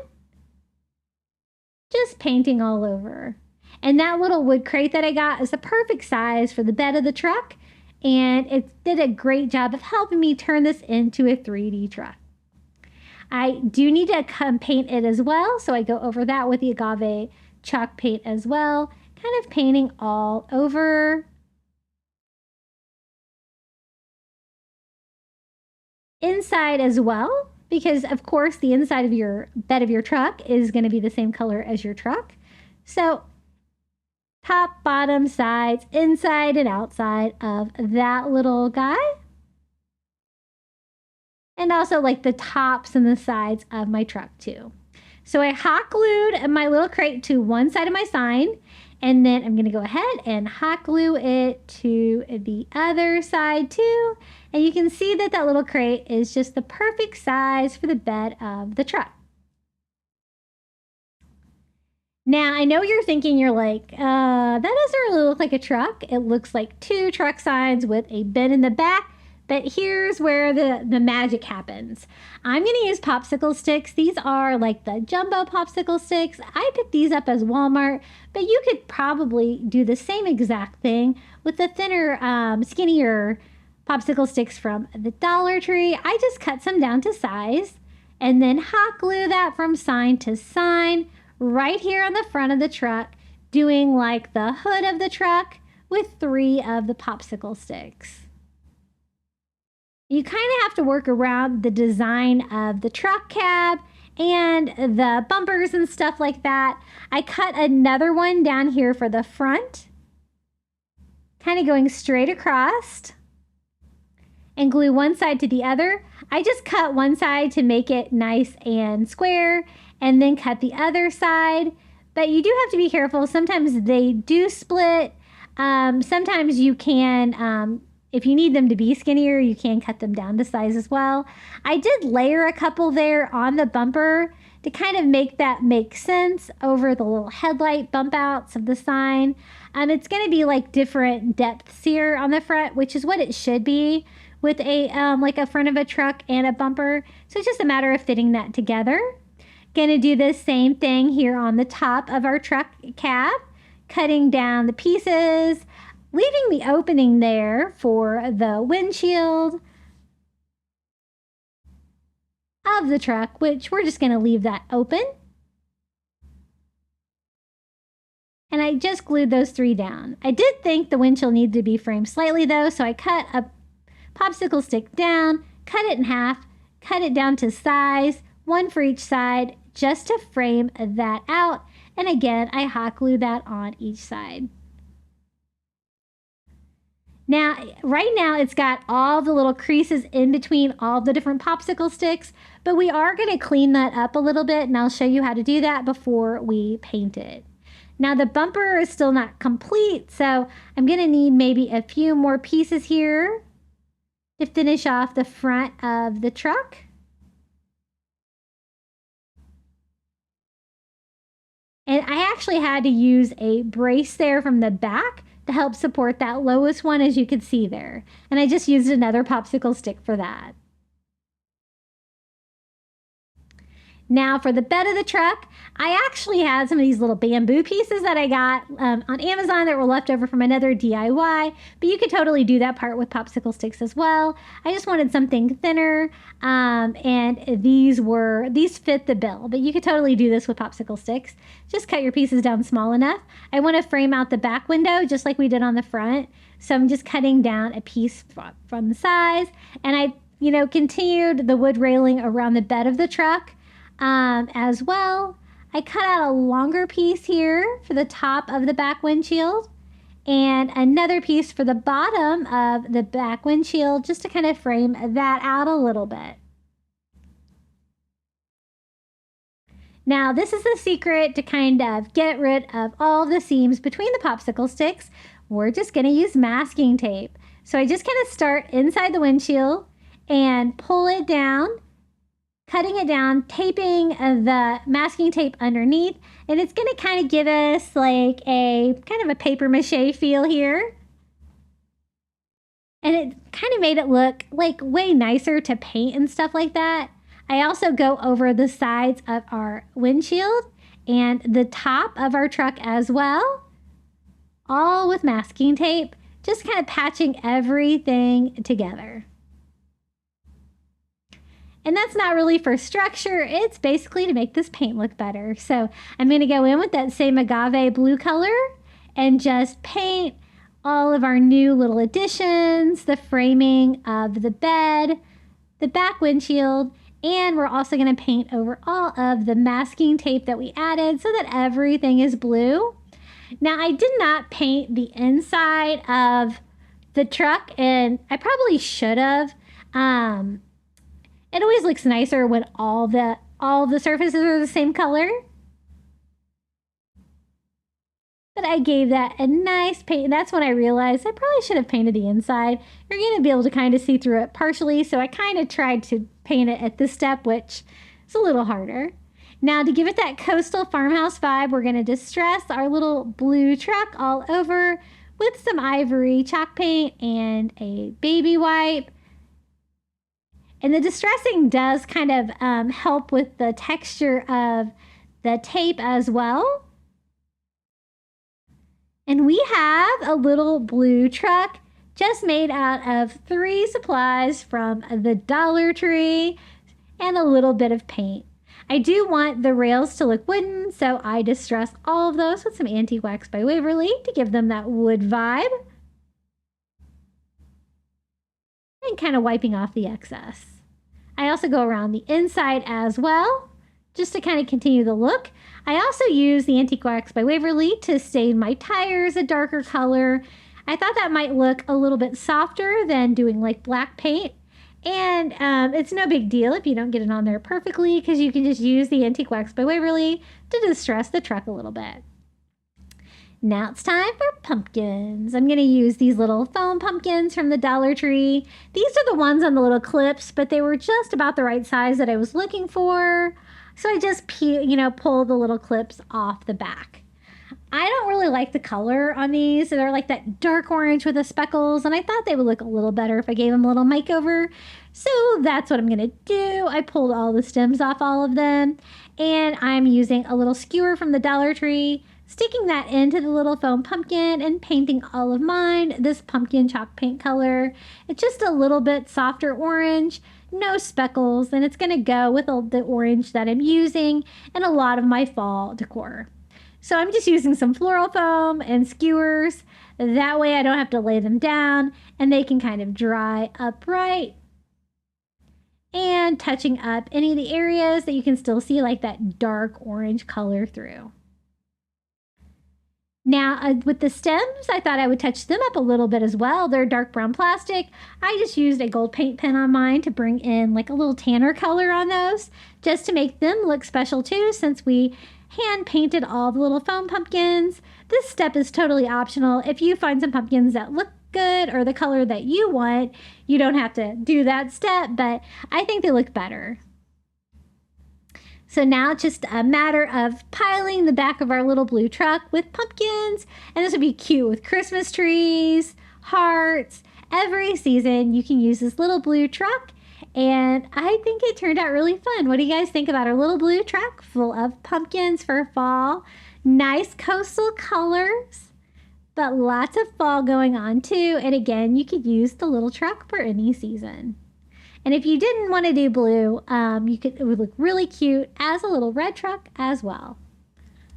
Speaker 2: Just painting all over. And that little wood crate that I got is the perfect size for the bed of the truck. And it did a great job of helping me turn this into a 3D truck. I do need to paint it as well. So I go over that with the agave chalk paint as well. Kind of painting all over. Inside as well, because of course the inside of your bed of your truck is going to be the same color as your truck. So top, bottom, sides, inside and outside of that little guy. And also like the tops and the sides of my truck too. So I hot glued my little crate to one side of my sign, and then I'm going to go ahead and hot glue it to the other side too. And you can see that that little crate is just the perfect size for the bed of the truck. Now, I know you're thinking, you're like, that doesn't really look like a truck. It looks like two truck signs with a bin in the back. But here's where the magic happens. I'm going to use popsicle sticks. These are like the jumbo popsicle sticks. I picked these up as Walmart, but you could probably do the same exact thing with the thinner, skinnier popsicle sticks from the Dollar Tree. I just cut some down to size and then hot glue that from sign to sign right here on the front of the truck, doing like the hood of the truck with 3 of the popsicle sticks. You kind of have to work around the design of the truck cab and the bumpers and stuff like that. I cut another one down here for the front, kind of going straight across, and glue one side to the other. I just cut one side to make it nice and square, and then cut the other side. But you do have to be careful. Sometimes they do split. Sometimes you can, if you need them to be skinnier, you can cut them down to size as well. I did layer a couple there on the bumper to kind of make that make sense over the little headlight bump outs of the sign. It's going to be like different depths here on the front, which is what it should be with a like a front of a truck and a bumper. So it's just a matter of fitting that together. Going to do the same thing here on the top of our truck cab, cutting down the pieces, leaving the opening there for the windshield of the truck, which we're just going to leave that open. And I just glued those 3 down. I did think the windshield needed to be framed slightly though, so I cut a popsicle stick down, cut it in half, cut it down to size, 1 for each side, just to frame that out. And again, I hot glue that on each side. Now, right now, it's got all the little creases in between all the different popsicle sticks, but we are going to clean that up a little bit, and I'll show you how to do that before we paint it. Now, the bumper is still not complete, so I'm going to need maybe a few more pieces here to finish off the front of the truck. And I actually had to use a brace there from the back to help support that lowest one, as you can see there. And I just used another popsicle stick for that. Now for the bed of the truck, I actually had some of these little bamboo pieces that I got on Amazon that were left over from another DIY, but you could totally do that part with popsicle sticks as well. I just wanted something thinner, and these fit the bill, but you could totally do this with popsicle sticks. Just cut your pieces down small enough. I want to frame out the back window just like we did on the front, so I'm just cutting down a piece from the size, and I continued the wood railing around the bed of the truck. As well, I cut out a longer piece here for the top of the back windshield and another piece for the bottom of the back windshield just to kind of frame that out a little bit. Now, this is the secret to kind of get rid of all the seams between the popsicle sticks. We're just going to use masking tape. So I just kind of start inside the windshield and pull it down cutting it down, taping the masking tape underneath, and it's going to kind of give us like a kind of a paper mache feel here. And it kind of made it look like way nicer to paint and stuff like that. I also go over the sides of our windshield and the top of our truck as well, all with masking tape, just kind of patching everything together. And that's not really for structure, it's basically to make this paint look better. So I'm going to go in with that same agave blue color and just paint all of our new little additions, the framing of the bed, the back windshield, and we're also going to paint over all of the masking tape that we added so that everything is blue. Now, I did not paint the inside of the truck, and I probably should have. It always looks nicer when all of the surfaces are the same color. But I gave that a nice paint, and that's when I realized I probably should have painted the inside. You're going to be able to kind of see through it partially, so I kind of tried to paint it at this step, which is a little harder. Now, to give it that coastal farmhouse vibe, we're going to distress our little blue truck all over with some ivory chalk paint and a baby wipe. And the distressing does kind of help with the texture of the tape as well. And we have a little blue truck just made out of 3 supplies from the Dollar Tree and a little bit of paint. I do want the rails to look wooden, so I distress all of those with some Antique Wax by Waverly to give them that wood vibe. And kind of wiping off the excess. I also go around the inside as well, just to kind of continue the look. I also use the Antique Wax by Waverly to stain my tires a darker color. I thought that might look a little bit softer than doing like black paint. And it's no big deal if you don't get it on there perfectly, because you can just use the Antique Wax by Waverly to distress the truck a little bit. Now it's time for pumpkins. I'm going to use these little foam pumpkins from the Dollar Tree. These are the ones on the little clips, but they were just about the right size that I was looking for. So I just pull the little clips off the back. I don't really like the color on these. They're like that dark orange with the speckles, and I thought they would look a little better if I gave them a little makeover. So that's what I'm going to do. I pulled all the stems off all of them, and I'm using a little skewer from the Dollar Tree, sticking that into the little foam pumpkin and painting all of mine this pumpkin chalk paint color. It's just a little bit softer orange, no speckles, and it's going to go with the orange that I'm using in a lot of my fall decor. So I'm just using some floral foam and skewers. That way I don't have to lay them down and they can kind of dry upright. And touching up any of the areas that you can still see like that dark orange color through. Now, with the stems, I thought I would touch them up a little bit as well. They're dark brown plastic. I just used a gold paint pen on mine to bring in like a little tanner color on those, just to make them look special too, since we hand painted all the little foam pumpkins. This step is totally optional. If you find some pumpkins that look good or the color that you want, you don't have to do that step, but I think they look better. So now it's just a matter of piling the back of our little blue truck with pumpkins. And this would be cute with Christmas trees, hearts. Every season you can use this little blue truck. And I think it turned out really fun. What do you guys think about our little blue truck full of pumpkins for fall? Nice coastal colors, but lots of fall going on too. And again, you could use the little truck for any season. And if you didn't want to do blue, it would look really cute as a little red truck as well.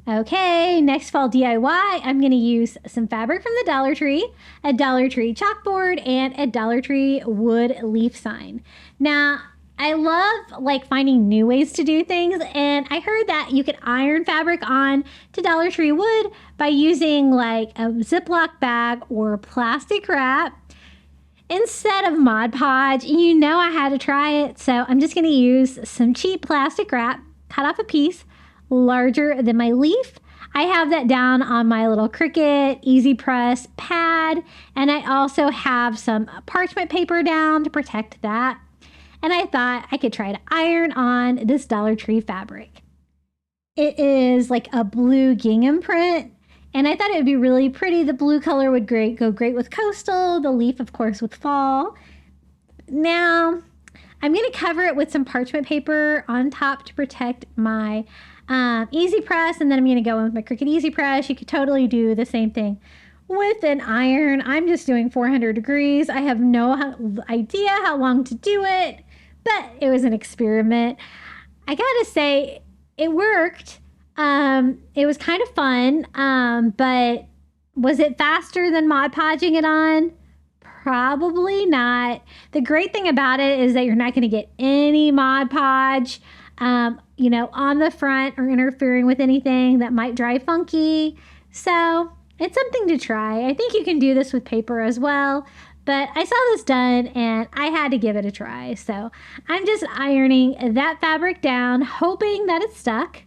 Speaker 2: Okay, next fall DIY, I'm going to use some fabric from the Dollar Tree, a Dollar Tree chalkboard, and a Dollar Tree wood leaf sign. Now, I love finding new ways to do things, and I heard that you could iron fabric on to Dollar Tree wood by using like a Ziploc bag or plastic wrap instead of Mod Podge. You know I had to try it, so I'm just going to use some cheap plastic wrap, cut off a piece larger than my leaf. I have that down on my little Cricut Easy Press pad, and I also have some parchment paper down to protect that. and I thought I could try to iron on this Dollar Tree fabric. It is like a blue gingham print, and I thought it would be really pretty. The blue color would go great with coastal, the leaf, of course, with fall. Now, I'm going to cover it with some parchment paper on top to protect my easy press, and then I'm going to go in with my Cricut Easy Press. You could totally do the same thing with an iron. I'm just doing 400 degrees. I have no idea how long to do it, but it was an experiment. I gotta say, it worked. It was kind of fun, but was it faster than Mod Podging it on? Probably not. The great thing about it is that you're not going to get any Mod Podge, on the front or interfering with anything that might dry funky. So it's something to try. I think you can do this with paper as well, but I saw this done and I had to give it a try. So I'm just ironing that fabric down, hoping that it stuck,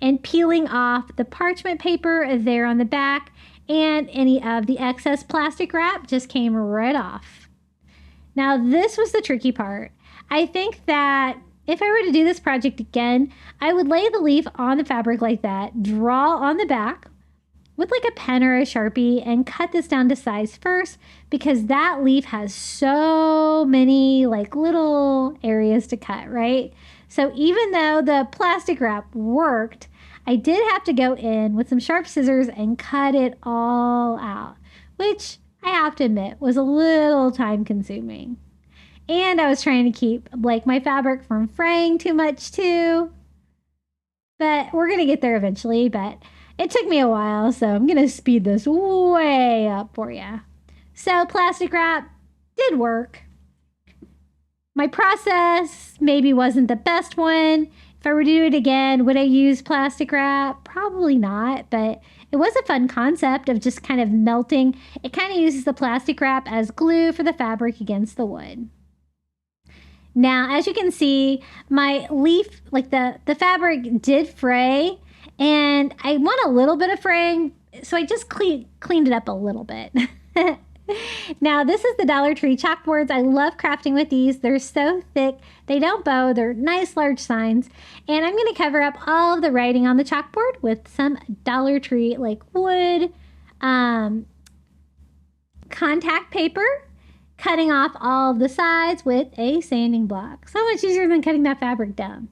Speaker 2: and peeling off the parchment paper there on the back, and any of the excess plastic wrap just came right off. Now, this was the tricky part. I think that if I were to do this project again, I would lay the leaf on the fabric like that, draw on the back with like a pen or a Sharpie, and cut this down to size first, because that leaf has so many like little areas to cut, right? So even though the plastic wrap worked, I did have to go in with some sharp scissors and cut it all out, which I have to admit was a little time consuming. And I was trying to keep like my fabric from fraying too much too. But we're going to get there eventually, but it took me a while, so I'm going to speed this way up for you. So plastic wrap did work. My process maybe wasn't the best one. If I were to do it again, would I use plastic wrap? Probably not, but it was a fun concept of just kind of melting. It kind of uses the plastic wrap as glue for the fabric against the wood. Now, as you can see, my leaf, like the fabric did fray, and I want a little bit of fraying, so I just cleaned it up a little bit. Now, this is the Dollar Tree chalkboards. I love crafting with these. They're so thick. They don't bow. They're nice, large signs. And I'm going to cover up all of the writing on the chalkboard with some Dollar Tree, like wood, contact paper, cutting off all of the sides with a sanding block. So much easier than cutting that fabric down.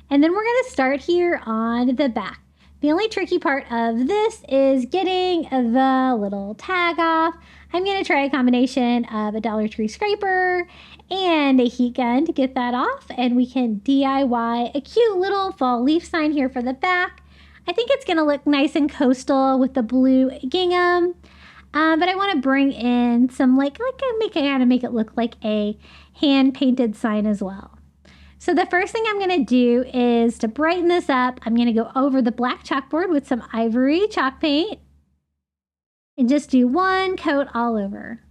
Speaker 2: And then we're going to start here on the back. The only tricky part of this is getting the little tag off. I'm going to try a combination of a Dollar Tree scraper and a heat gun to get that off, and we can DIY a cute little fall leaf sign here for the back. I think it's going to look nice and coastal with the blue gingham, but I want to bring in some make it look like a hand-painted sign as well. So the first thing I'm going to do is to brighten this up, I'm going to go over the black chalkboard with some ivory chalk paint and just do one coat all over.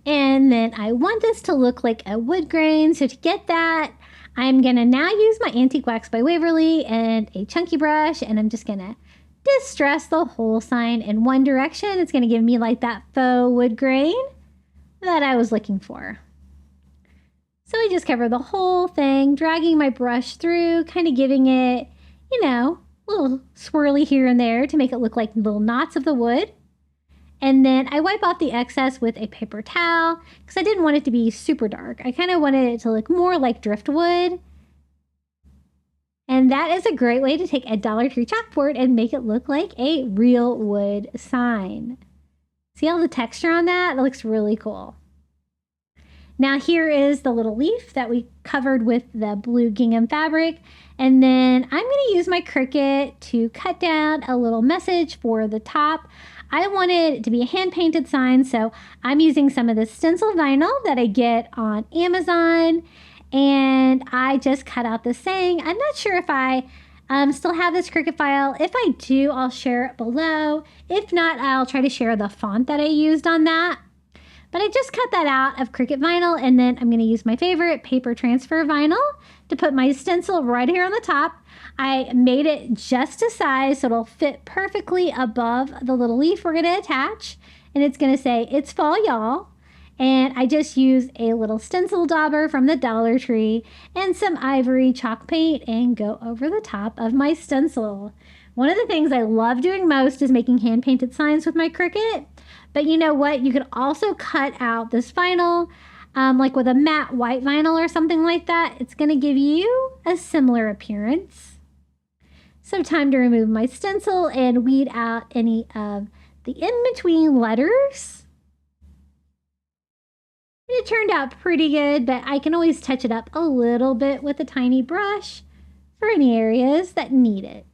Speaker 2: And then I want this to look like a wood grain. So to get that, I'm going to now use my Antique Wax by Waverly and a chunky brush, and I'm just going to distress the whole sign in one direction. It's going to give me like that faux wood grain that I was looking for. So I just cover the whole thing, dragging my brush through, kind of giving it, a little swirly here and there to make it look like little knots of the wood. And then I wipe off the excess with a paper towel because I didn't want it to be super dark. I kind of wanted it to look more like driftwood. And that is a great way to take a Dollar Tree chalkboard and make it look like a real wood sign. See all the texture on that? It looks really cool. Now here is the little leaf that we covered with the blue gingham fabric. And then I'm going to use my Cricut to cut down a little message for the top. I wanted it to be a hand-painted sign, so I'm using some of the stencil vinyl that I get on Amazon. And I just cut out the saying. I'm not sure if I still have this Cricut file. If I do, I'll share it below. If not, I'll try to share the font that I used on that. But I just cut that out of Cricut vinyl, and then I'm going to use my favorite paper transfer vinyl to put my stencil right here on the top. I made it just a size so it'll fit perfectly above the little leaf we're going to attach. And it's going to say, "It's fall, y'all." And I just use a little stencil dauber from the Dollar Tree and some ivory chalk paint and go over the top of my stencil. One of the things I love doing most is making hand-painted signs with my Cricut. But you know what? You could also cut out this vinyl, like with a matte white vinyl or something like that. It's going to give you a similar appearance. So time to remove my stencil and weed out any of the in-between letters. It turned out pretty good, but I can always touch it up a little bit with a tiny brush for any areas that need it.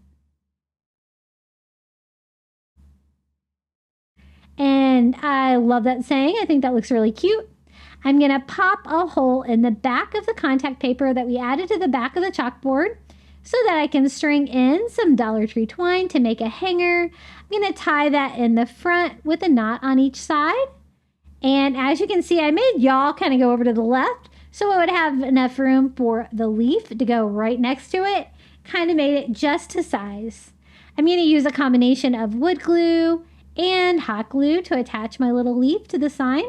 Speaker 2: And I love that saying. I think that looks really cute. I'm going to pop a hole in the back of the contact paper that we added to the back of the chalkboard so that I can string in some Dollar Tree twine to make a hanger. I'm going to tie that in the front with a knot on each side. And as you can see, I made y'all kind of go over to the left so I would have enough room for the leaf to go right next to it. Kind of made it just to size. I'm going to use a combination of wood glue and hot glue to attach my little leaf to the sign.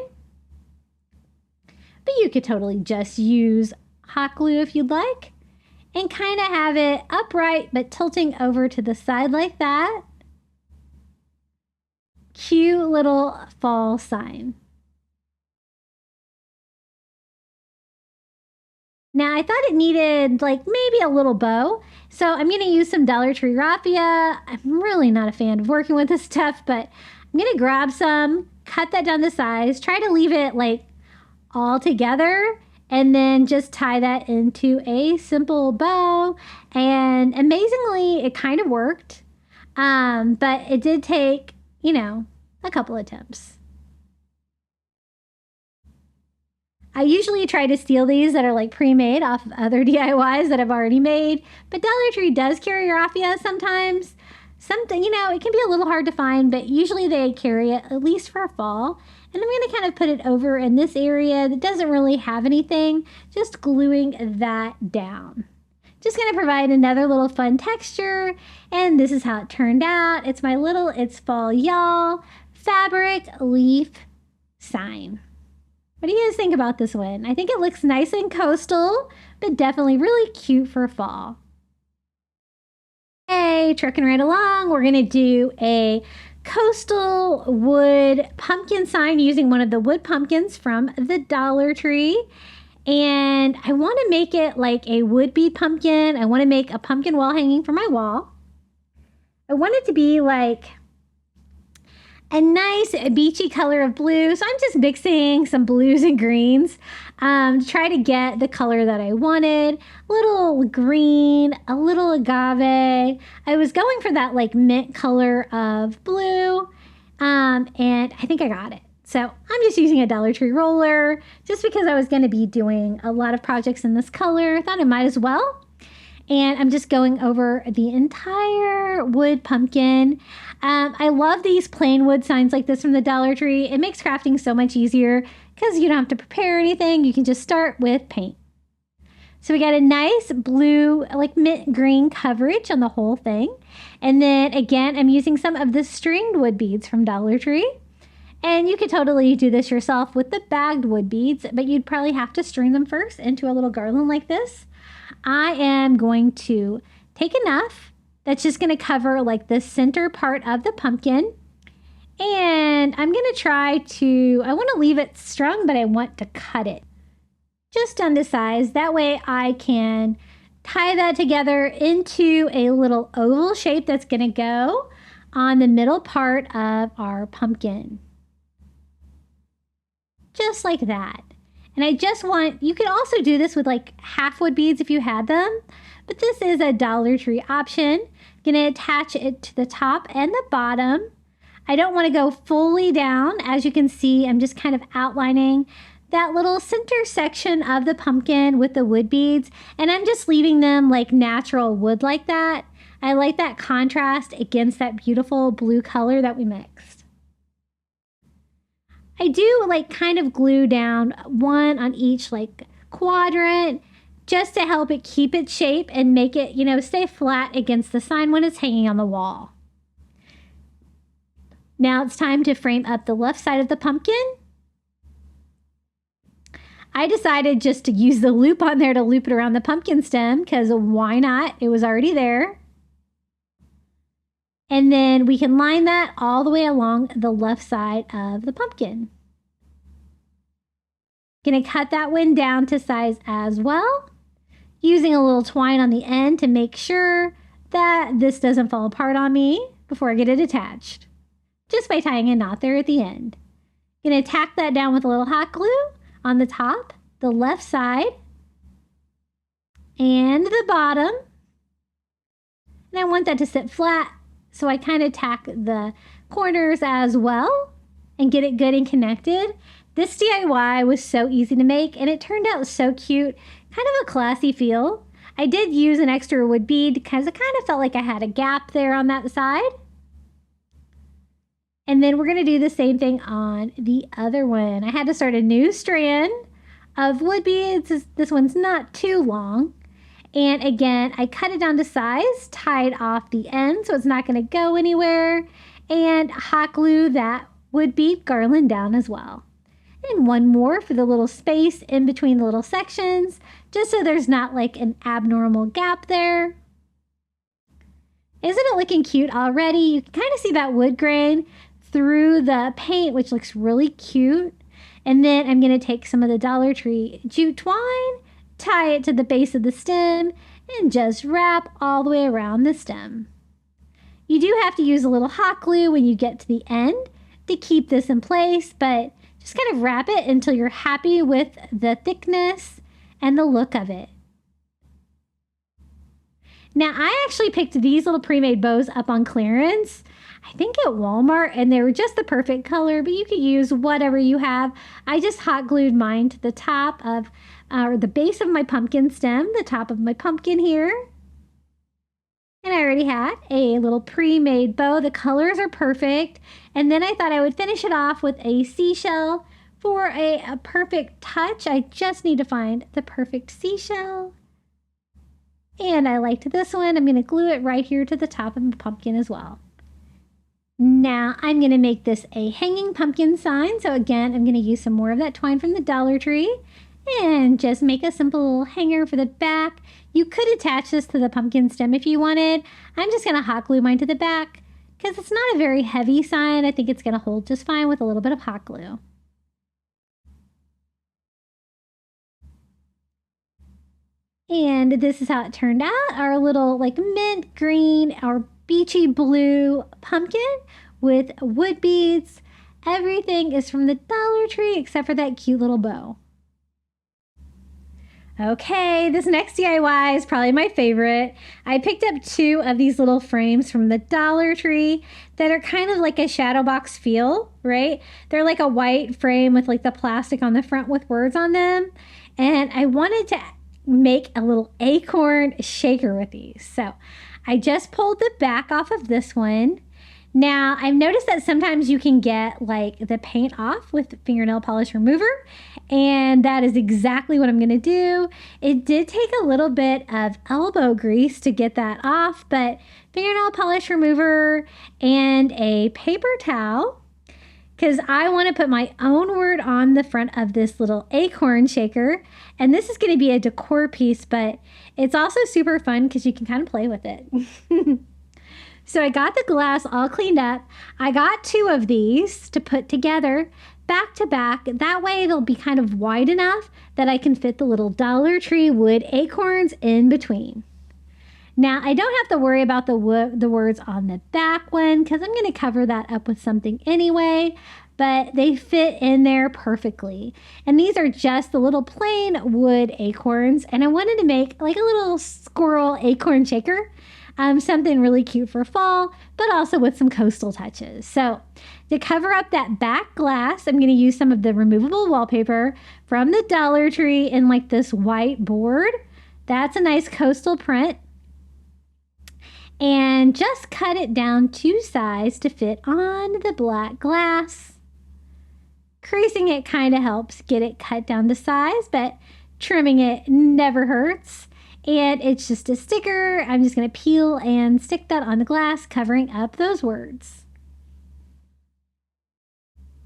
Speaker 2: But you could totally just use hot glue if you'd like. And kind of have it upright but tilting over to the side like that. Cute little fall sign. Now, I thought it needed like maybe a little bow, so I'm going to use some Dollar Tree raffia. I'm really not a fan of working with this stuff, but I'm going to grab some, cut that down to size, try to leave it like all together, and then just tie that into a simple bow. And amazingly, it kind of worked, but it did take, you know, a couple attempts. I usually try to steal these that are like pre-made off of other DIYs that I've already made, but Dollar Tree does carry raffia sometimes. Something, you know, it can be a little hard to find, but usually they carry it at least for fall. And I'm going to kind of put it over in this area that doesn't really have anything, just gluing that down. Just going to provide another little fun texture, and this is how it turned out. It's my little It's Fall Y'all fabric leaf sign. What do you guys think about this one? I think it looks nice and coastal, but definitely really cute for fall. Hey, trucking right along, we're going to do a coastal wood pumpkin sign using one of the wood pumpkins from the Dollar Tree. And I want to make it like a wood bead pumpkin. I want to make a pumpkin wall hanging for my wall. I want it to be like a nice beachy color of blue. So I'm just mixing some blues and greens to try to get the color that I wanted. A little green, a little agave. I was going for that like mint color of blue, and I think I got it. So I'm just using a Dollar Tree roller just because I was going to be doing a lot of projects in this color. I thought I might as well. And I'm just going over the entire wood pumpkin. I love these plain wood signs like this from the Dollar Tree. It makes crafting so much easier because you don't have to prepare anything. You can just start with paint. So we got a nice blue, like mint green coverage on the whole thing. And then again, I'm using some of the stringed wood beads from Dollar Tree. And you could totally do this yourself with the bagged wood beads, but you'd probably have to string them first into a little garland like this. I am going to take enough that's just going to cover like the center part of the pumpkin. And I'm going to try to, I want to leave it strung, but I want to cut it just down to size. That way I can tie that together into a little oval shape that's going to go on the middle part of our pumpkin. Just like that. And I just want, you could also do this with like half wood beads if you had them, but this is a Dollar Tree option. I'm going to attach it to the top and the bottom. I don't want to go fully down. As you can see, I'm just kind of outlining that little center section of the pumpkin with the wood beads, and I'm just leaving them like natural wood like that. I like that contrast against that beautiful blue color that we mixed. I do like kind of glue down one on each like quadrant just to help it keep its shape and make it, you know, stay flat against the sign when it's hanging on the wall. Now it's time to frame up the left side of the pumpkin. I decided just to use the loop on there to loop it around the pumpkin stem because why not? It was already there. And then we can line that all the way along the left side of the pumpkin. Gonna cut that one down to size as well, using a little twine on the end to make sure that this doesn't fall apart on me before I get it attached, just by tying a knot there at the end. Gonna tack that down with a little hot glue on the top, the left side, and the bottom. And I want that to sit flat, so I kind of tack the corners as well and get it good and connected. This DIY was so easy to make, and it turned out so cute, kind of a classy feel. I did use an extra wood bead because I kind of felt like I had a gap there on that side. And then we're going to do the same thing on the other one. I had to start a new strand of wood beads. This one's not too long. And again, I cut it down to size, tied off the end so it's not going to go anywhere, and hot glue that wood bead garland down as well. And one more for the little space in between the little sections, just so there's not like an abnormal gap there. Isn't it looking cute already? You can kind of see that wood grain through the paint, which looks really cute. And then I'm going to take some of the Dollar Tree jute twine, tie it to the base of the stem, and just wrap all the way around the stem. You do have to use a little hot glue when you get to the end to keep this in place, but just kind of wrap it until you're happy with the thickness and the look of it. Now, I actually picked these little pre-made bows up on clearance, I think at Walmart, and they were just the perfect color, but you could use whatever you have. I just hot glued mine to the top of, or the base of my pumpkin stem, the top of my pumpkin here. And I already had a little pre-made bow. The colors are perfect. And then I thought I would finish it off with a seashell for a perfect touch. I just need to find the perfect seashell. And I liked this one. I'm going to glue it right here to the top of the pumpkin as well. Now I'm going to make this a hanging pumpkin sign. So again, I'm going to use some more of that twine from the Dollar Tree and just make a simple hanger for the back. You could attach this to the pumpkin stem if you wanted. I'm just going to hot glue mine to the back because it's not a very heavy sign. I think it's going to hold just fine with a little bit of hot glue. And this is how it turned out. Our little like mint green, our beachy blue pumpkin with wood beads. Everything is from the Dollar Tree except for that cute little bow. Okay, this next DIY is probably my favorite. I picked up 2 of these little frames from the Dollar Tree that are kind of like a shadow box feel, right? They're like a white frame with like the plastic on the front with words on them. And I wanted to make a little acorn shaker with these. So I just pulled the back off of this one. Now, I've noticed that sometimes you can get like the paint off with fingernail polish remover, and that is exactly what I'm going to do. It did take a little bit of elbow grease to get that off, but fingernail polish remover and a paper towel, because I want to put my own word on the front of this little acorn shaker. And this is going to be a decor piece, but it's also super fun because you can kind of play with it. So I got the glass all cleaned up. I got 2 of these to put together back to back. That way they'll be kind of wide enough that I can fit the little Dollar Tree wood acorns in between. Now, I don't have to worry about the words on the back one because I'm going to cover that up with something anyway, but they fit in there perfectly. And these are just the little plain wood acorns, and I wanted to make like a little squirrel acorn shaker. Something really cute for fall, but also with some coastal touches. So to cover up that back glass, I'm going to use some of the removable wallpaper from the Dollar Tree in like this white board. That's a nice coastal print. And just cut it down to size to fit on the black glass. Creasing it kind of helps get it cut down to size, but trimming it never hurts. And it's just a sticker. I'm just going to peel and stick that on the glass, covering up those words.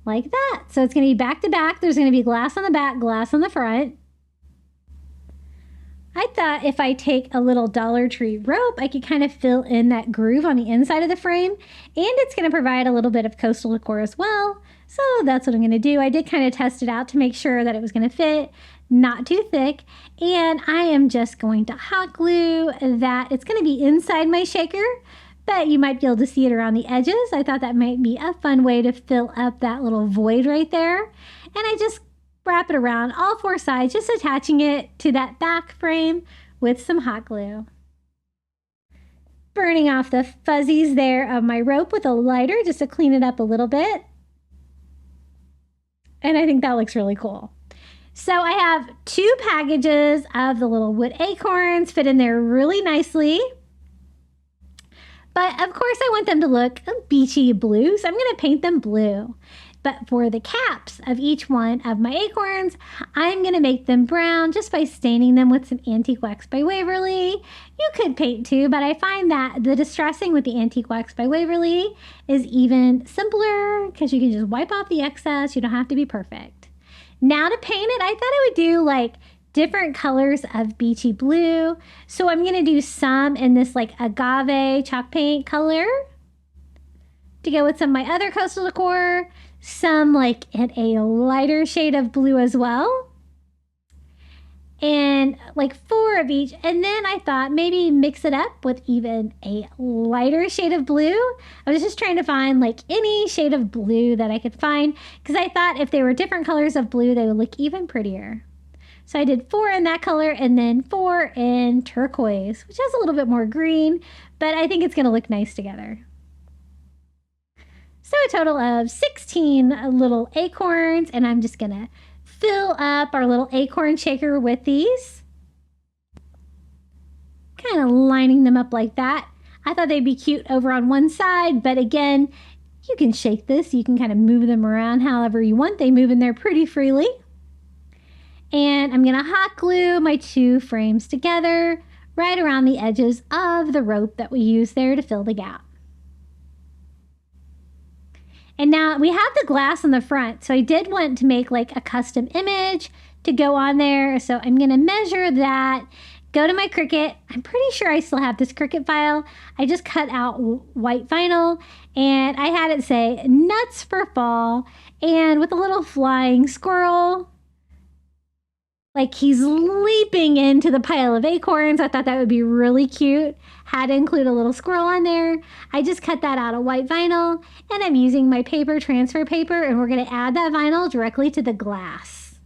Speaker 2: like that. So it's going to be back to back. There's going to be glass on the back, glass on the front. I thought if I take a little Dollar Tree rope, I could kind of fill in that groove on the inside of the frame, and it's going to provide a little bit of coastal decor as well. So that's what I'm going to do. I did kind of test it out to make sure that it was going to fit, not too thick, and I am just going to hot glue that. It's going to be inside my shaker, but you might be able to see it around the edges. I thought that might be a fun way to fill up that little void right there. And I just wrap it around all four sides, just attaching it to that back frame with some hot glue. Burning off the fuzzies there of my rope with a lighter just to clean it up a little bit. And I think that looks really cool. So I have 2 packages of the little wood acorns, fit in there really nicely. But of course I want them to look beachy blue, so I'm going to paint them blue. But for the caps of each one of my acorns, I'm going to make them brown just by staining them with some Antique Wax by Waverly. You could paint too, but I find that the distressing with the Antique Wax by Waverly is even simpler because you can just wipe off the excess. You don't have to be perfect. Now to paint it, I thought I would do like different colors of beachy blue. So I'm going to do some in this like agave chalk paint color to go with some of my other coastal decor. Some like in a lighter shade of blue as well. And like 4 of each. And then I thought maybe mix it up with even a lighter shade of blue. I was just trying to find like any shade of blue that I could find, because I thought if they were different colors of blue, they would look even prettier. So I did 4 in that color and then 4 in turquoise, which has a little bit more green, but I think it's going to look nice together. So a total of 16 little acorns, and I'm just going to fill up our little acorn shaker with these. Kind of lining them up like that. I thought they'd be cute over on one side, but again, you can shake this. You can kind of move them around however you want. They move in there pretty freely. And I'm going to hot glue my 2 frames together right around the edges of the rope that we used there to fill the gap. And now we have the glass on the front, so I did want to make like a custom image to go on there. So I'm going to measure that, go to my Cricut. I'm pretty sure I still have this Cricut file. I just cut out white vinyl, and I had it say nuts for fall, and with a little flying squirrel. Like he's leaping into the pile of acorns. I thought that would be really cute. Had to include a little squirrel on there. I just cut that out of white vinyl, and I'm using my paper transfer paper, and we're going to add that vinyl directly to the glass.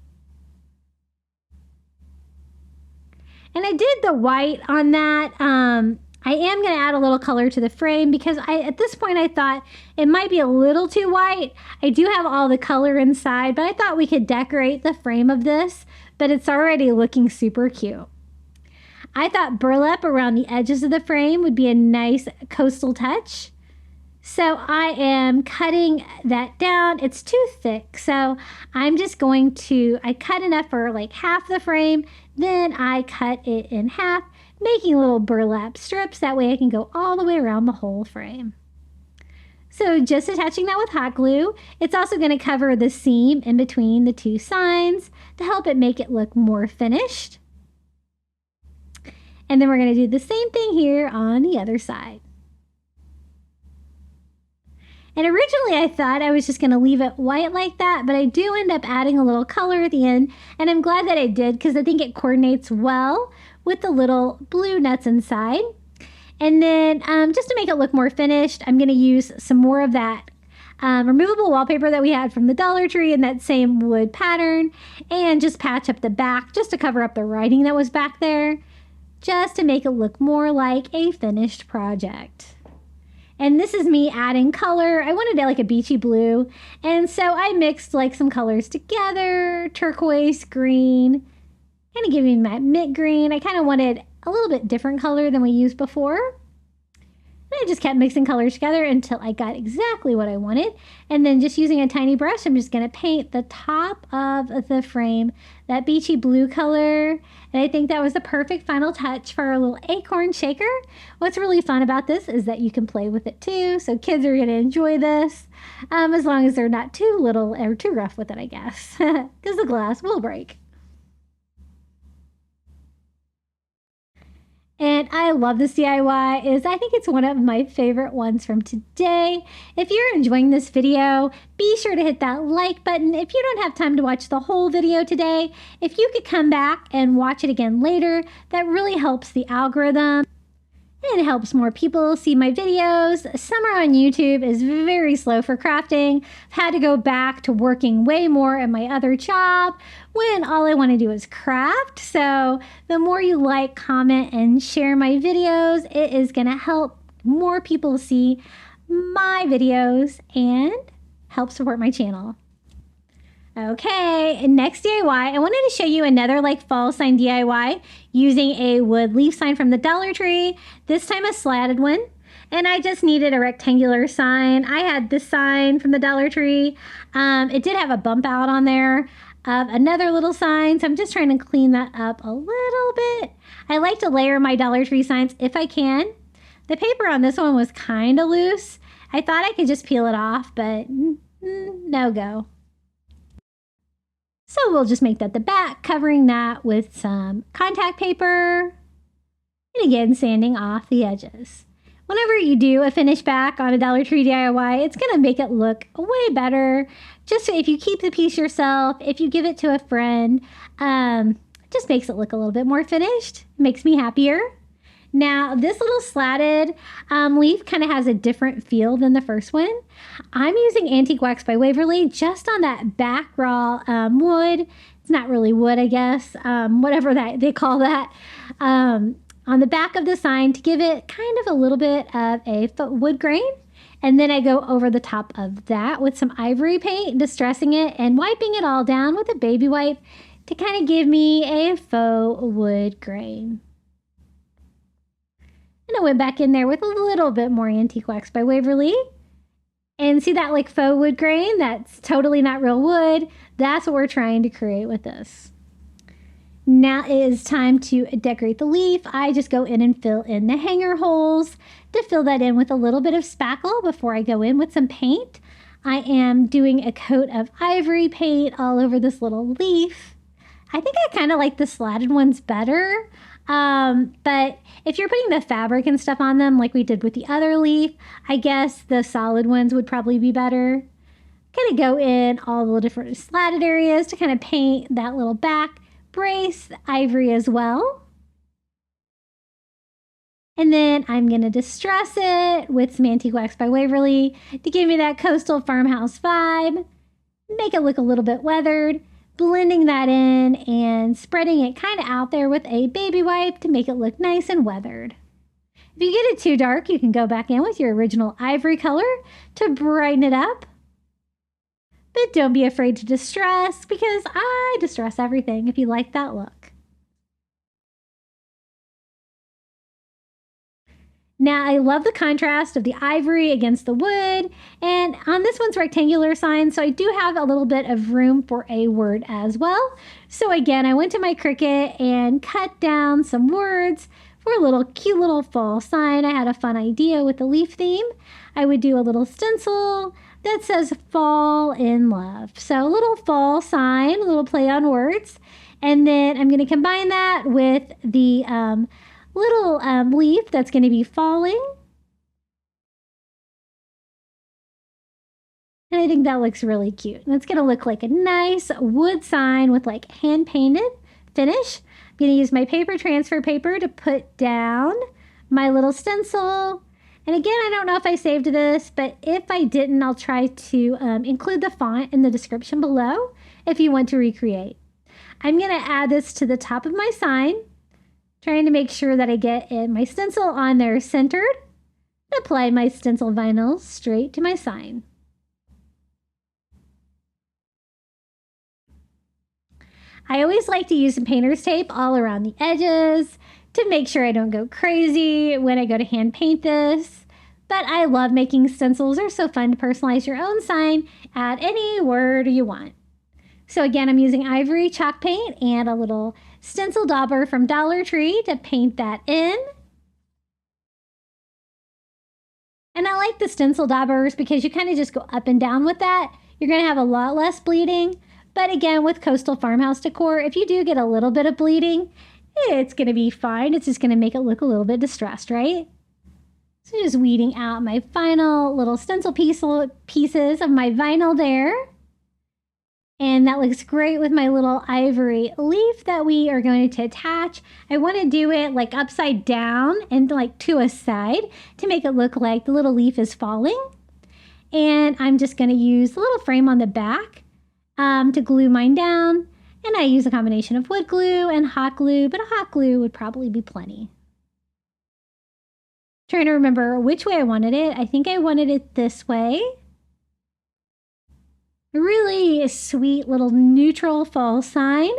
Speaker 2: And I did the white on that. I am going to add a little color to the frame because at this point I thought it might be a little too white. I do have all the color inside, but I thought we could decorate the frame of this, but it's already looking super cute. I thought burlap around the edges of the frame would be a nice coastal touch. So I am cutting that down. It's too thick, so I'm just going to, I cut enough for like half the frame, then I cut it in half, making little burlap strips. That way I can go all the way around the whole frame. So just attaching that with hot glue. It's also going to cover the seam in between the 2 signs to help it make it look more finished. And then we're going to do the same thing here on the other side. And originally I thought I was just going to leave it white like that, but I do end up adding a little color at the end, and I'm glad that I did because I think it coordinates well with the little blue nuts inside. And then just to make it look more finished, I'm going to use some more of that removable wallpaper that we had from the Dollar Tree in that same wood pattern, and just patch up the back just to cover up the writing that was back there, just to make it look more like a finished project. And this is me adding color. I wanted it like a beachy blue, and so I mixed like some colors together, turquoise, green, kind of giving that mint green. I kind of wanted a little bit different color than we used before. And I just kept mixing colors together until I got exactly what I wanted. And then just using a tiny brush, I'm just going to paint the top of the frame that beachy blue color. And I think that was the perfect final touch for our little acorn shaker. What's really fun about this is that you can play with it too. So kids are going to enjoy this as long as they're not too little or too rough with it, I guess, because the glass will break. And I love this DIY. I think it's one of my favorite ones from today. If you're enjoying this video, be sure to hit that like button. If you don't have time to watch the whole video today, if you could come back and watch it again later, that really helps the algorithm. It helps more people see my videos. Summer on YouTube is very slow for crafting. I've had to go back to working way more at my other job when all I want to do is craft. So the more you like, comment, and share my videos, it is going to help more people see my videos and help support my channel. Okay, next DIY, I wanted to show you another fall sign DIY using a wood leaf sign from the Dollar Tree, this time a slatted one. And I just needed a rectangular sign. I had this sign from the Dollar Tree. It did have a bump out on there of another little sign, so I'm just trying to clean that up a little bit. I like to layer my Dollar Tree signs if I can. The paper on this one was kind of loose. I thought I could just peel it off, but no go. So we'll just make that the back, covering that with some contact paper. And again, sanding off the edges. Whenever you do a finish back on a Dollar Tree DIY, it's going to make it look way better. Just if you keep the piece yourself, if you give it to a friend, just makes it look a little bit more finished. Makes me happier. Now, this little slatted leaf kind of has a different feel than the first one. I'm using Antique Wax by Waverly just on that back raw wood. It's not really wood, I guess, whatever that they call that, on the back of the sign to give it kind of a little bit of a wood grain. And then I go over the top of that with some ivory paint, distressing it and wiping it all down with a baby wipe to kind of give me a faux wood grain. And I went back in there with a little bit more Antique Wax by Waverly. And see that faux wood grain? That's totally not real wood. That's what we're trying to create with this. Now it is time to decorate the leaf. I just go in and fill in the hanger holes. To fill that in with a little bit of spackle before I go in with some paint. I am doing a coat of ivory paint all over this little leaf. I think I kind of like the slatted ones better. But if you're putting the fabric and stuff on them like we did with the other leaf, I guess the solid ones would probably be better. Kind of go in all the different slatted areas to kind of paint that little back brace ivory as well. And then I'm going to distress it with some Antique Wax by Waverly to give me that coastal farmhouse vibe. Make it look a little bit weathered. Blending that in and spreading it kind of out there with a baby wipe to make it look nice and weathered. If you get it too dark, you can go back in with your original ivory color to brighten it up. But don't be afraid to distress because I distress everything if you like that look. Now, I love the contrast of the ivory against the wood, and on this one's rectangular sign, so I do have a little bit of room for a word as well. So again, I went to my Cricut and cut down some words for a little cute little fall sign. I had a fun idea with the leaf theme. I would do a little stencil that says fall in love. So a little fall sign, a little play on words, and then I'm going to combine that with the little leaf that's going to be falling. And I think that looks really cute. And it's going to look like a nice wood sign with hand painted finish. I'm going to use my paper transfer paper to put down my little stencil. And again, I don't know if I saved this, but if I didn't, I'll try to include the font in the description below if you want to recreate. I'm going to add this to the top of my sign. Trying to make sure that I get my stencil on there centered. And apply my stencil vinyl straight to my sign. I always like to use some painter's tape all around the edges to make sure I don't go crazy when I go to hand paint this. But I love making stencils. They're so fun to personalize your own sign, add any word you want. So again, I'm using ivory chalk paint and a little stencil dauber from Dollar Tree to paint that in. And I like the stencil daubers because you kind of just go up and down with that. You're going to have a lot less bleeding. But again, with coastal farmhouse decor, if you do get a little bit of bleeding, it's going to be fine. It's just going to make it look a little bit distressed, right? So just weeding out my final little stencil pieces of my vinyl there. And that looks great with my little ivory leaf that we are going to attach. I want to do it like upside down and like to a side to make it look like the little leaf is falling. And I'm just going to use the little frame on the back to glue mine down. And I use a combination of wood glue and hot glue, but a hot glue would probably be plenty. Trying to remember which way I wanted it. I think I wanted it this way. A really sweet little neutral fall sign.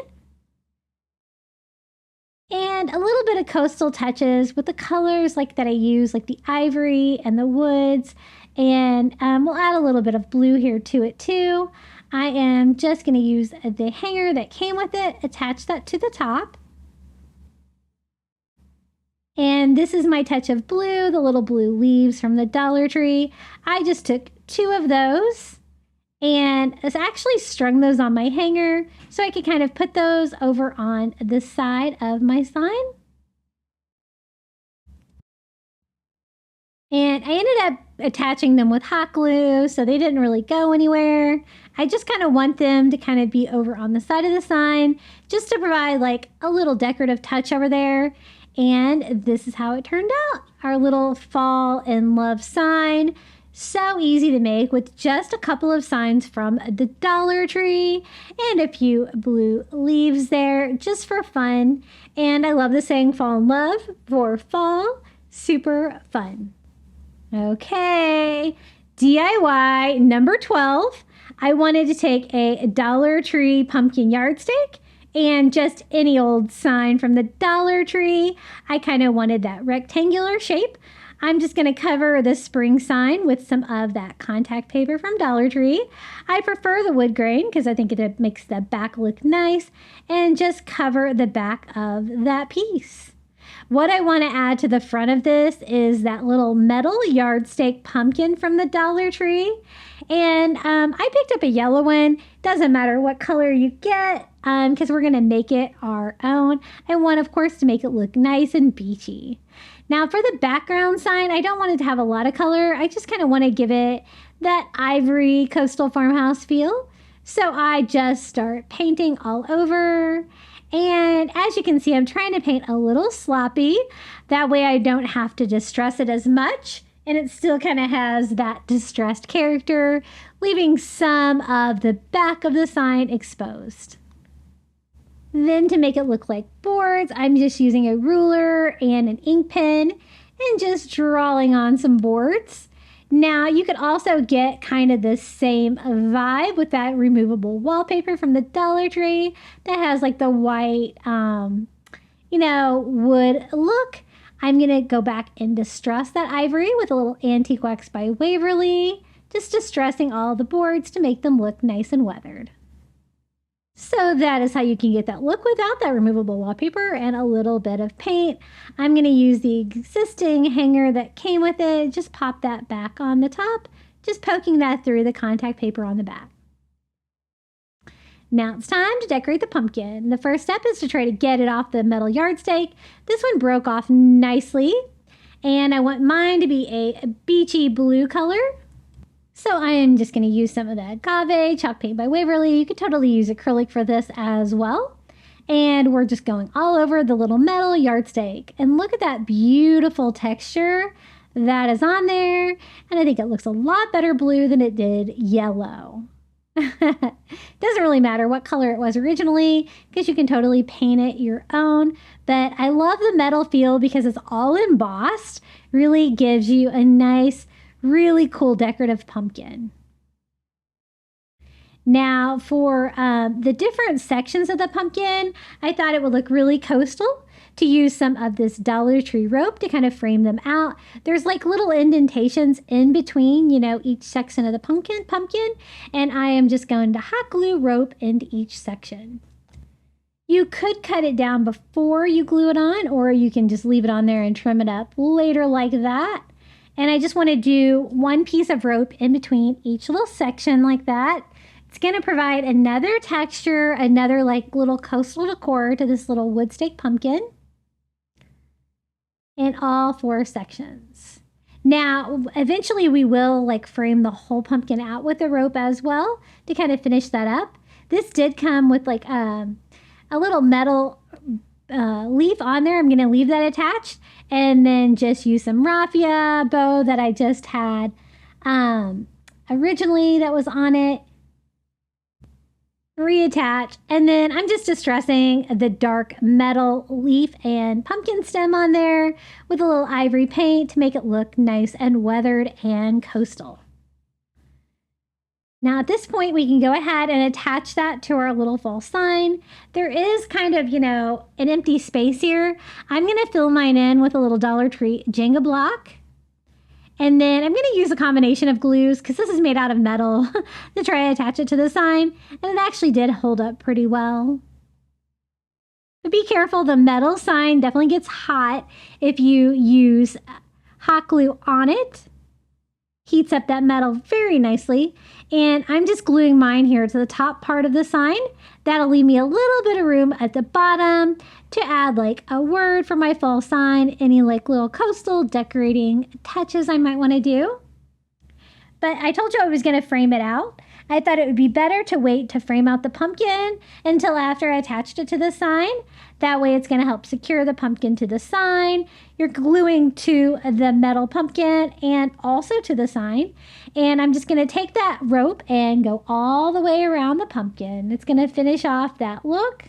Speaker 2: And a little bit of coastal touches with the colors like that I use, like the ivory and the woods. And we'll add a little bit of blue here to it too. I am just going to use the hanger that came with it, attach that to the top. And this is my touch of blue, the little blue leaves from the Dollar Tree. I just took 2 of those and I actually strung those on my hanger so I could kind of put those over on the side of my sign. And I ended up attaching them with hot glue, so they didn't really go anywhere. I just kind of want them to kind of be over on the side of the sign just to provide like a little decorative touch over there. And this is how it turned out. Our little fall in love sign. So easy to make with just a couple of signs from the Dollar Tree and a few blue leaves there just for fun. And I love the saying fall in love for fall. Super fun. Okay, DIY number 12. I wanted to take a Dollar Tree pumpkin yardstick and just any old sign from the Dollar Tree. I kind of wanted that rectangular shape. I'm just going to cover the spring sign with some of that contact paper from Dollar Tree. I prefer the wood grain because I think it makes the back look nice, and just cover the back of that piece. What I want to add to the front of this is that little metal yardstick pumpkin from the Dollar Tree. And I picked up a yellow one. Doesn't matter what color you get because we're going to make it our own. I want, of course, to make it look nice and beachy. Now for the background sign, I don't want it to have a lot of color. I just kind of want to give it that ivory coastal farmhouse feel. So I just start painting all over. And as you can see, I'm trying to paint a little sloppy. That way I don't have to distress it as much. And it still kind of has that distressed character, leaving some of the back of the sign exposed. Then to make it look like boards, I'm just using a ruler and an ink pen and just drawing on some boards. Now you could also get kind of the same vibe with that removable wallpaper from the Dollar Tree that has like the white, wood look. I'm going to go back and distress that ivory with a little Antique Wax by Waverly, just distressing all the boards to make them look nice and weathered. So that is how you can get that look without that removable wallpaper and a little bit of paint. I'm going to use the existing hanger that came with it. Just pop that back on the top, just poking that through the contact paper on the back. Now it's time to decorate the pumpkin. The first step is to try to get it off the metal yardstick. This one broke off nicely, and I want mine to be a beachy blue color. So I am just going to use some of that agave chalk paint by Waverly. You could totally use acrylic for this as well. And we're just going all over the little metal yardstick. And look at that beautiful texture that is on there. And I think it looks a lot better blue than it did yellow. Doesn't really matter what color it was originally because you can totally paint it your own. But I love the metal feel because it's all embossed. Really gives you a nice, really cool decorative pumpkin. Now for the different sections of the pumpkin, I thought it would look really coastal. to use some of this Dollar Tree rope to kind of frame them out. There's like little indentations in between, you know, each section of the pumpkin, and I am just going to hot glue rope into each section. You could cut it down before you glue it on, or you can just leave it on there and trim it up later like that. And I just want to do one piece of rope in between each little section like that. It's going to provide another texture, another like little coastal decor to this little wood stake pumpkin in all 4 sections. Now, eventually we will like frame the whole pumpkin out with the rope as well to kind of finish that up. This did come with like a little metal leaf on there. I'm going to leave that attached and then just use some raffia bow that I just had originally that was on it. Reattach, and then I'm just distressing the dark metal leaf and pumpkin stem on there with a little ivory paint to make it look nice and weathered and coastal. Now at this point we can go ahead and attach that to our little fall sign. There is kind of, you know, an empty space here. I'm going to fill mine in with a little Dollar Tree Jenga block. And then I'm going to use a combination of glues because this is made out of metal to try to attach it to the sign. And it actually did hold up pretty well. But be careful, the metal sign definitely gets hot if you use hot glue on it. Heats up that metal very nicely. And I'm just gluing mine here to the top part of the sign. That'll leave me a little bit of room at the bottom to add like a word for my fall sign, any like little coastal decorating touches I might want to do. But I told you I was going to frame it out. I thought it would be better to wait to frame out the pumpkin until after I attached it to the sign. That way it's going to help secure the pumpkin to the sign. You're gluing to the metal pumpkin and also to the sign. And I'm just going to take that rope and go all the way around the pumpkin. It's going to finish off that look.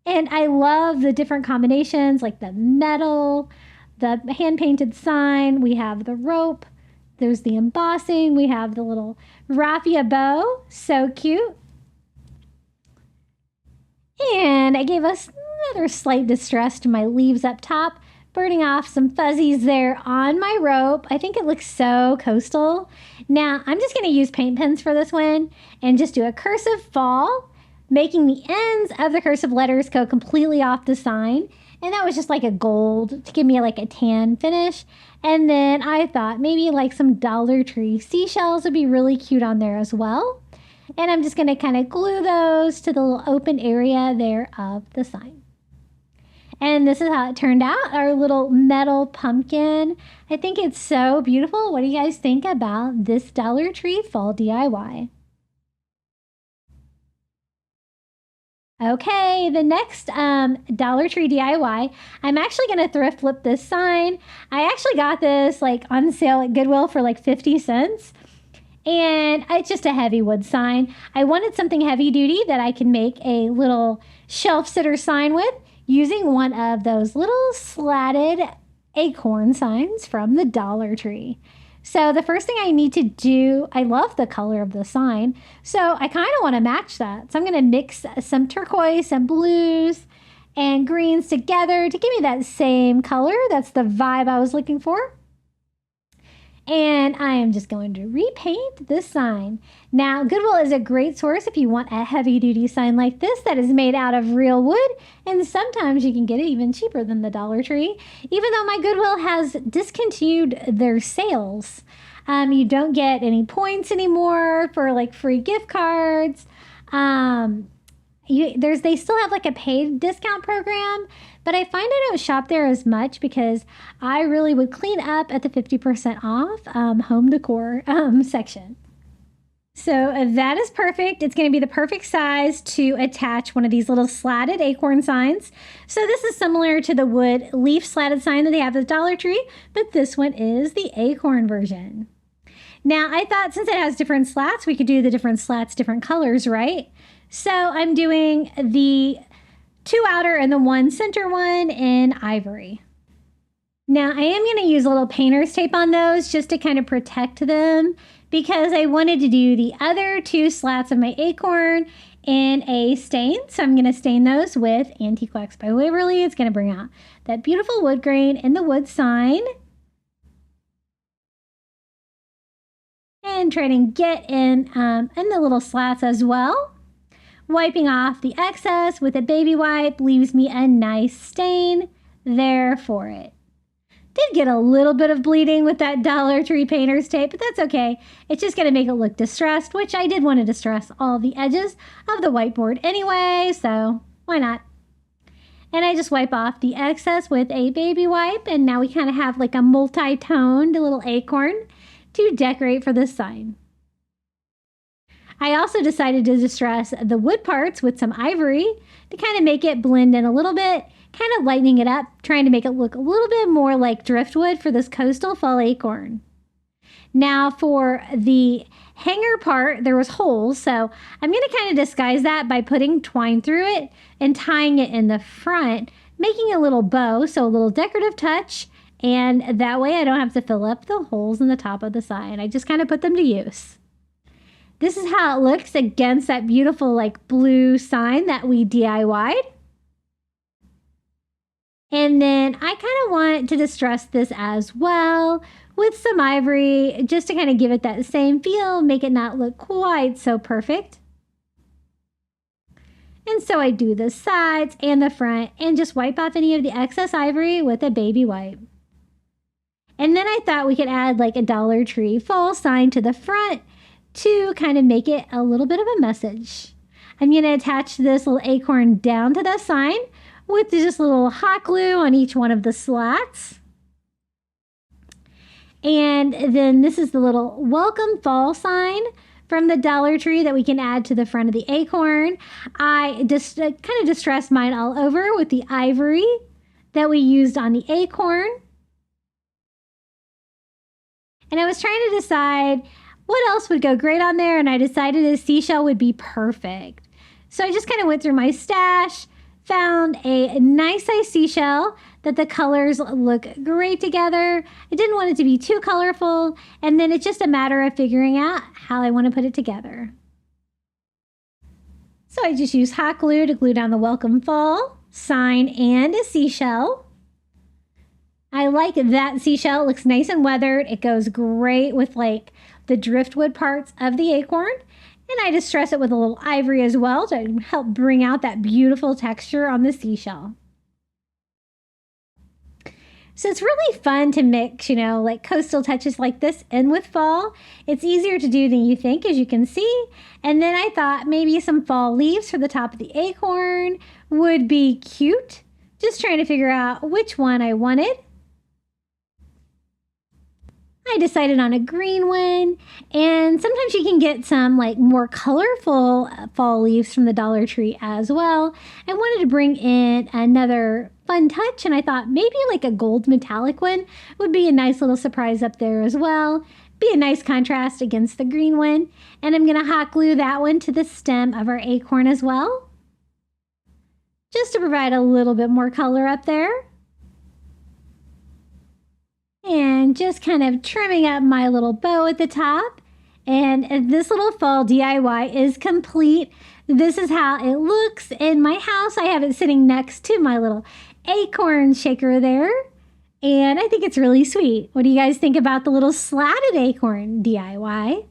Speaker 2: And I love the different combinations like the metal, the hand-painted sign. We have the rope. There's the embossing. We have the little raffia bow. So cute. And I gave us another slight distress to my leaves up top, burning off some fuzzies there on my rope. I think it looks so coastal. Now, I'm just going to use paint pens for this one and just do a cursive fall, making the ends of the cursive letters go completely off the sign. And that was just like a gold to give me like a tan finish. And then I thought maybe like some Dollar Tree seashells would be really cute on there as well. And I'm just going to kind of glue those to the little open area there of the sign. And this is how it turned out, our little metal pumpkin. I think it's so beautiful. What do you guys think about this Dollar Tree fall DIY? Okay, the next Dollar Tree DIY, I'm actually going to thrift flip this sign. I actually got this like on sale at Goodwill for like 50 cents. And it's just a heavy wood sign. I wanted something heavy duty that I can make a little shelf sitter sign with using one of those little slatted acorn signs from the Dollar Tree. So the first thing I need to do, I love the color of the sign, so I kind of want to match that. So I'm going to mix some turquoise, some blues, and greens together to give me that same color. That's the vibe I was looking for. And I am just going to repaint this sign. Now, Goodwill is a great source if you want a heavy-duty sign like this that is made out of real wood. And sometimes you can get it even cheaper than the Dollar Tree. Even though my Goodwill has discontinued their sales. You don't get any points anymore for like free gift cards. They still have like a paid discount program, but I find I don't shop there as much because I really would clean up at the 50% off home decor section. So that is perfect. It's going to be the perfect size to attach one of these little slatted acorn signs. So this is similar to the wood leaf slatted sign that they have at the Dollar Tree, but this one is the acorn version. Now I thought since it has different slats, we could do the different slats, different colors, right? So I'm doing the 2 outer and the 1 center one in ivory. Now I am going to use a little painter's tape on those just to kind of protect them because I wanted to do the other 2 slats of my acorn in a stain. So I'm going to stain those with Antique Wax by Waverly. It's going to bring out that beautiful wood grain in the wood sign. And try to get in the little slats as well. Wiping off the excess with a baby wipe leaves me a nice stain there for it. Did get a little bit of bleeding with that Dollar Tree painter's tape, but that's okay. It's just going to make it look distressed, which I did want to distress all the edges of the whiteboard anyway, so why not? And I just wipe off the excess with a baby wipe, and now we kind of have like a multi-toned little acorn to decorate for this sign. I also decided to distress the wood parts with some ivory to kind of make it blend in a little bit, kind of lightening it up, trying to make it look a little bit more like driftwood for this coastal fall acorn. Now for the hanger part, there was holes, so I'm going to kind of disguise that by putting twine through it and tying it in the front, making a little bow, so a little decorative touch, and that way I don't have to fill up the holes in the top of the sign. I just kind of put them to use. This is how it looks against that beautiful like blue sign that we DIY'd. And then I kind of want to distress this as well with some ivory just to kind of give it that same feel, make it not look quite so perfect. And so I do the sides and the front and just wipe off any of the excess ivory with a baby wipe. And then I thought we could add like a Dollar Tree fall sign to the front to kind of make it a little bit of a message. I'm going to attach this little acorn down to the sign with just a little hot glue on each one of the slats. And then this is the little welcome fall sign from the Dollar Tree that we can add to the front of the acorn. I just kind of distressed mine all over with the ivory that we used on the acorn. And I was trying to decide what else would go great on there, and I decided a seashell would be perfect. So I just kind of went through my stash, found a nice size seashell that the colors look great together. I didn't want it to be too colorful, and then it's just a matter of figuring out how I want to put it together. So I just use hot glue to glue down the welcome fall sign and a seashell. I like that seashell. It looks nice and weathered. It goes great with like the driftwood parts of the acorn. And I distress it with a little ivory as well to help bring out that beautiful texture on the seashell. So it's really fun to mix, like coastal touches like this in with fall. It's easier to do than you think, as you can see. And then I thought maybe some fall leaves for the top of the acorn would be cute. Just trying to figure out which one I wanted. I decided on a green one, and sometimes you can get some like more colorful fall leaves from the Dollar Tree as well. I wanted to bring in another fun touch, and I thought maybe like a gold metallic one would be a nice little surprise up there as well. Be a nice contrast against the green one. And I'm going to hot glue that one to the stem of our acorn as well, just to provide a little bit more color up there. And just kind of trimming up my little bow at the top. And this little fall DIY is complete. This is how it looks in my house. I have it sitting next to my little acorn shaker there. And I think it's really sweet. What do you guys think about the little slatted acorn DIY?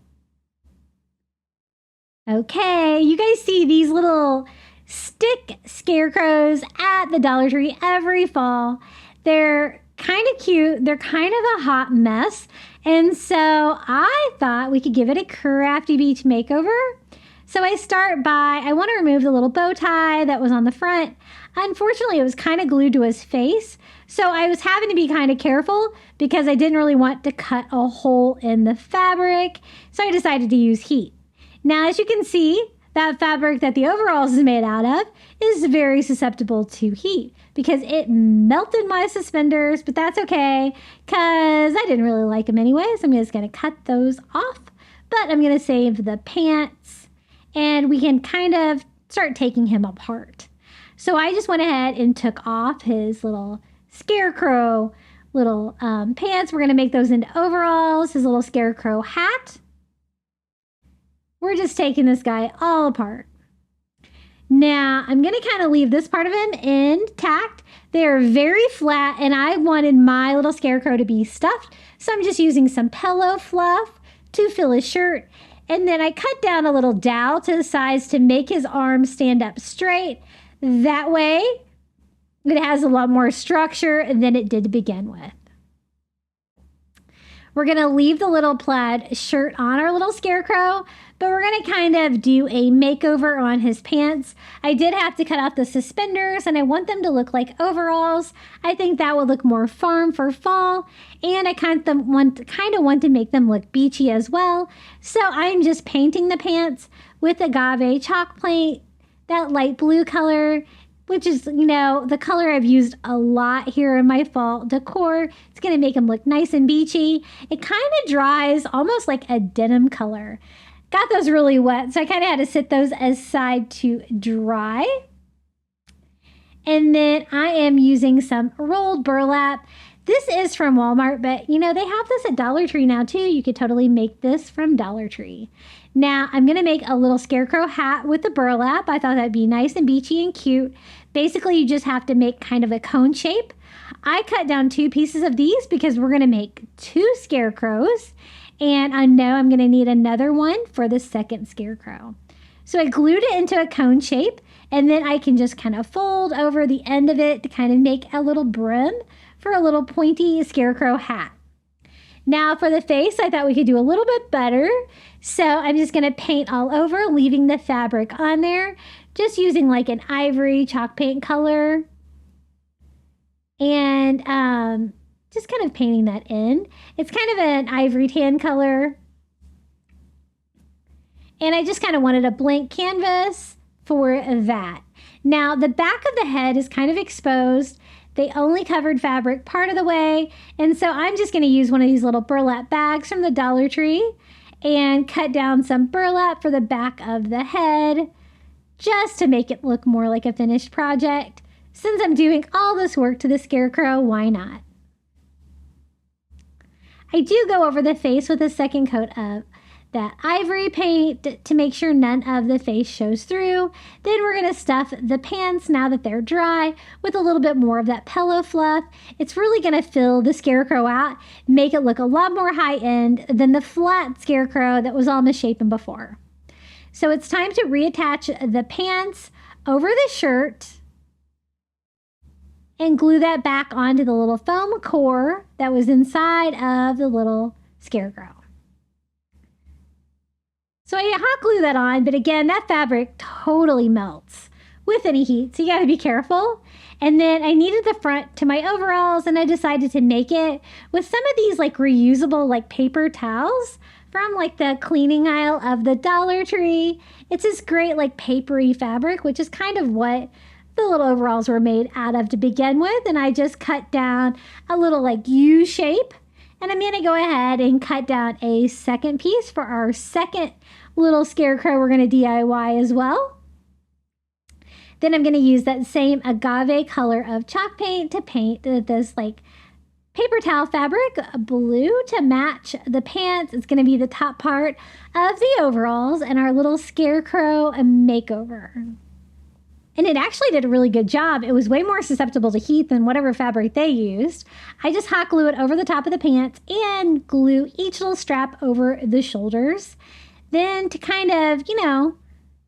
Speaker 2: Okay, you guys see these little stick scarecrows at the Dollar Tree every fall. They're kind of cute. They're kind of a hot mess. And so I thought we could give it a Crafty Beach makeover. So I start by, I want to remove the little bow tie that was on the front. Unfortunately, it was kind of glued to his face. So I was having to be kind of careful because I didn't really want to cut a hole in the fabric. So I decided to use heat. Now, as you can see, that fabric that the overalls is made out of is very susceptible to heat because it melted my suspenders, but that's okay because I didn't really like them anyway, so I'm just going to cut those off. But I'm going to save the pants, and we can kind of start taking him apart. So I just went ahead and took off his little scarecrow little pants. We're going to make those into overalls, his little scarecrow hat. We're just taking this guy all apart. Now, I'm going to kind of leave this part of him intact. They are very flat, and I wanted my little scarecrow to be stuffed, so I'm just using some pillow fluff to fill his shirt. And then I cut down a little dowel to the sides to make his arms stand up straight. That way, it has a lot more structure than it did to begin with. We're going to leave the little plaid shirt on our little scarecrow, but we're going to kind of do a makeover on his pants. I did have to cut off the suspenders, and I want them to look like overalls. I think that would look more farm for fall, and I kind of want to make them look beachy as well. So I'm just painting the pants with agave chalk paint, that light blue color, which is, the color I've used a lot here in my fall decor. It's going to make them look nice and beachy. It kind of dries almost like a denim color. Got those really wet, so I kind of had to sit those aside to dry. And then I am using some rolled burlap. This is from Walmart, but they have this at Dollar Tree now too. You could totally make this from Dollar Tree. Now I'm going to make a little scarecrow hat with the burlap. I thought that'd be nice and beachy and cute. Basically, you just have to make kind of a cone shape. I cut down 2 pieces of these because we're going to make 2 scarecrows. And I know I'm going to need another one for the second scarecrow. So I glued it into a cone shape, and then I can just kind of fold over the end of it to kind of make a little brim for a little pointy scarecrow hat. Now for the face, I thought we could do a little bit better. So I'm just going to paint all over, leaving the fabric on there, just using like an ivory chalk paint color. And just kind of painting that in. It's kind of an ivory tan color. And I just kind of wanted a blank canvas for that. Now the back of the head is kind of exposed. They only covered fabric part of the way. And so I'm just going to use one of these little burlap bags from the Dollar Tree and cut down some burlap for the back of the head just to make it look more like a finished project. Since I'm doing all this work to the scarecrow, why not? I do go over the face with a second coat of that ivory paint to make sure none of the face shows through. Then we're going to stuff the pants, now that they're dry, with a little bit more of that pillow fluff. It's really going to fill the scarecrow out, make it look a lot more high-end than the flat scarecrow that was all misshapen before. So it's time to reattach the pants over the shirt and glue that back onto the little foam core that was inside of the little scarecrow. So I hot glue that on, but again, that fabric totally melts with any heat, so you gotta be careful. And then I needed the front to my overalls, and I decided to make it with some of these like reusable like paper towels from like the cleaning aisle of the Dollar Tree. It's this great like papery fabric, which is kind of what the little overalls were made out of to begin with. And I just cut down a little like U shape, and I'm gonna go ahead and cut down a second piece for our second little scarecrow we're gonna DIY as well. Then I'm gonna use that same agave color of chalk paint to paint this like paper towel fabric blue to match the pants. It's gonna be the top part of the overalls and our little scarecrow makeover. And it actually did a really good job. It was way more susceptible to heat than whatever fabric they used. I just hot glue it over the top of the pants and glue each little strap over the shoulders. Then to kind of,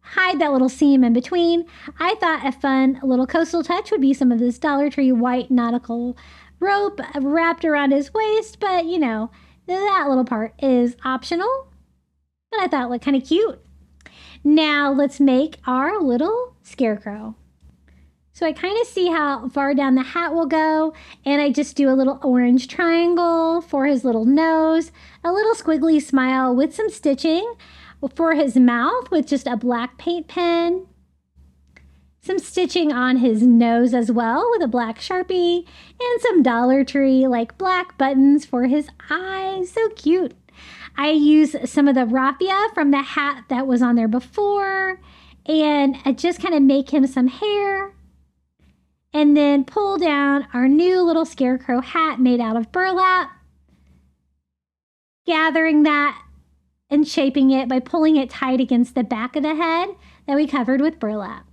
Speaker 2: hide that little seam in between, I thought a fun little coastal touch would be some of this Dollar Tree white nautical rope wrapped around his waist. But, that little part is optional. But I thought it looked kind of cute. Now let's make our little scarecrow. So I kind of see how far down the hat will go, and I just do a little orange triangle for his little nose, a little squiggly smile with some stitching for his mouth with just a black paint pen, some stitching on his nose as well with a black Sharpie, and some Dollar Tree like black buttons for his eyes. So cute. I use some of the raffia from the hat that was on there before, and I just kind of make him some hair, and then pull down our new little scarecrow hat made out of burlap, gathering that and shaping it by pulling it tight against the back of the head that we covered with burlap.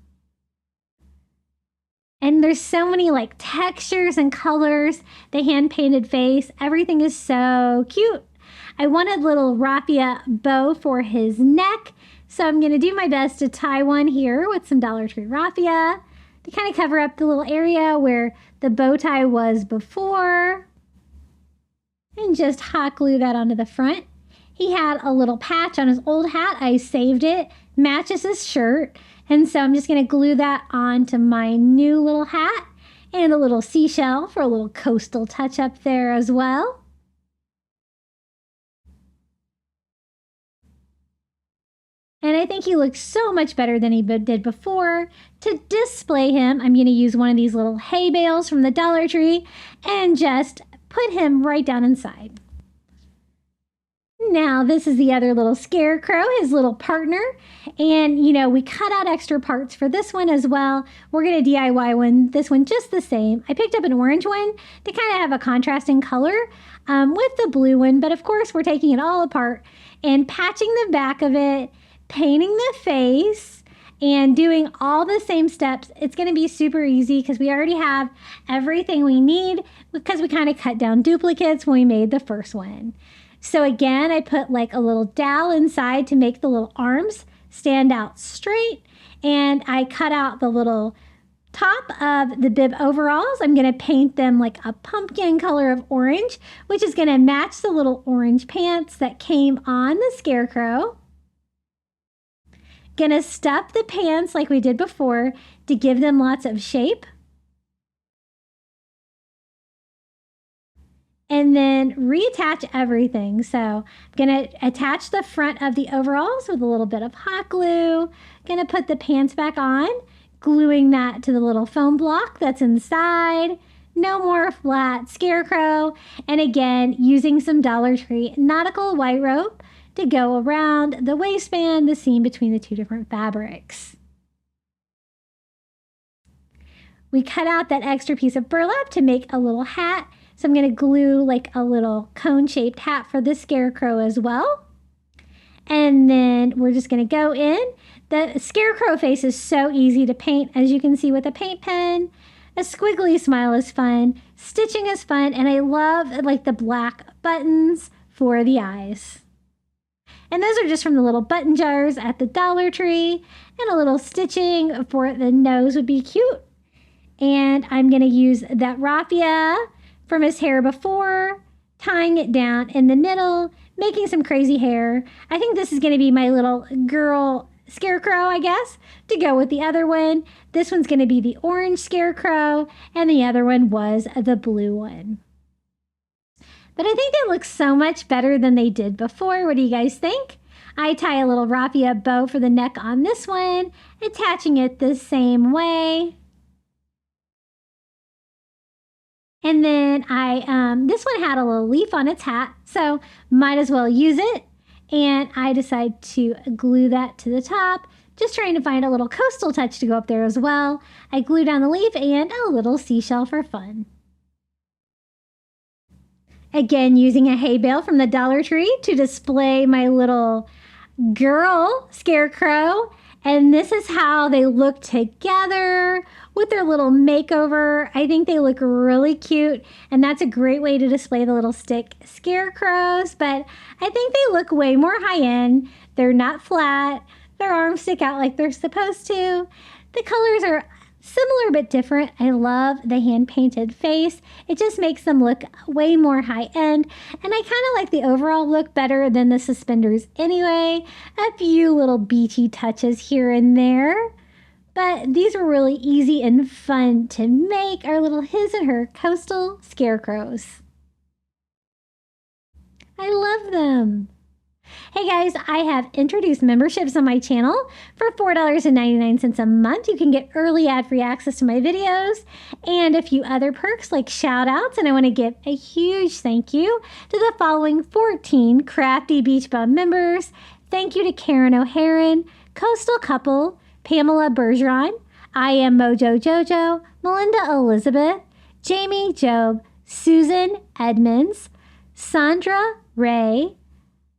Speaker 2: And there's so many like textures and colors. The hand-painted face, everything is so cute. I wanted little raffia bow for his neck, so I'm going to do my best to tie one here with some Dollar Tree raffia to kind of cover up the little area where the bow tie was before. And just hot glue that onto the front. He had a little patch on his old hat. I saved it, matches his shirt. And so I'm just going to glue that onto my new little hat and a little seashell for a little coastal touch up there as well. And I think he looks so much better than he did before. To display him, I'm going to use one of these little hay bales from the Dollar Tree and just put him right down inside. Now, this is the other little scarecrow, his little partner. And, you know, we cut out extra parts for this one as well. We're going to DIY this one just the same. I picked up an orange one to kind of have a contrasting color with the blue one. But, of course, we're taking it all apart and patching the back of it, painting the face, and doing all the same steps. It's going to be super easy because we already have everything we need because we kind of cut down duplicates when we made the first one. So again, I put like a little dowel inside to make the little arms stand out straight. And I cut out the little top of the bib overalls. I'm going to paint them like a pumpkin color of orange, which is going to match the little orange pants that came on the scarecrow. Going to stuff the pants like we did before to give them lots of shape. And then reattach everything. So I'm going to attach the front of the overalls with a little bit of hot glue. Going to put the pants back on, gluing that to the little foam block that's inside. No more flat scarecrow. And again, using some Dollar Tree nautical white rope to go around the waistband, the seam between the two different fabrics. We cut out that extra piece of burlap to make a little hat. So I'm going to glue like a little cone-shaped hat for the scarecrow as well. And then we're just going to go in. The scarecrow face is so easy to paint, as you can see with a paint pen. A squiggly smile is fun. Stitching is fun. And I love like the black buttons for the eyes. And those are just from the little button jars at the Dollar Tree. And a little stitching for the nose would be cute. And I'm going to use that raffia from his hair before, tying it down in the middle, making some crazy hair. I think this is going to be my little girl scarecrow, I guess, to go with the other one. This one's going to be the orange scarecrow, and the other one was the blue one. But I think they look so much better than they did before. What do you guys think? I tie a little raffia bow for the neck on this one, attaching it the same way. And then this one had a little leaf on its hat, so might as well use it. And I decided to glue that to the top, just trying to find a little coastal touch to go up there as well. I glued down the leaf and a little seashell for fun. Again, using a hay bale from the Dollar Tree to display my little girl scarecrow. And this is how they look together with their little makeover. I think they look really cute, and that's a great way to display the little stick scarecrows. But I think they look way more high-end. They're not flat. Their arms stick out like they're supposed to. The colors are similar but different. I love the hand-painted face. It just makes them look way more high-end. And I kind of like the overall look better than the suspenders anyway. A few little beachy touches here and there. But these were really easy and fun to make, our little his and her coastal scarecrows. I love them. Hey guys, I have introduced memberships on my channel. For $4.99 a month, you can get early ad-free access to my videos and a few other perks like shout outs. And I want to give a huge thank you to the following 14 Crafty Beach Bum members. Thank you to Karen O'Haron, Coastal Couple, Pamela Bergeron, I Am Mojo Jojo, Melinda Elizabeth, Jamie Job, Susan Edmonds, Sandra Ray,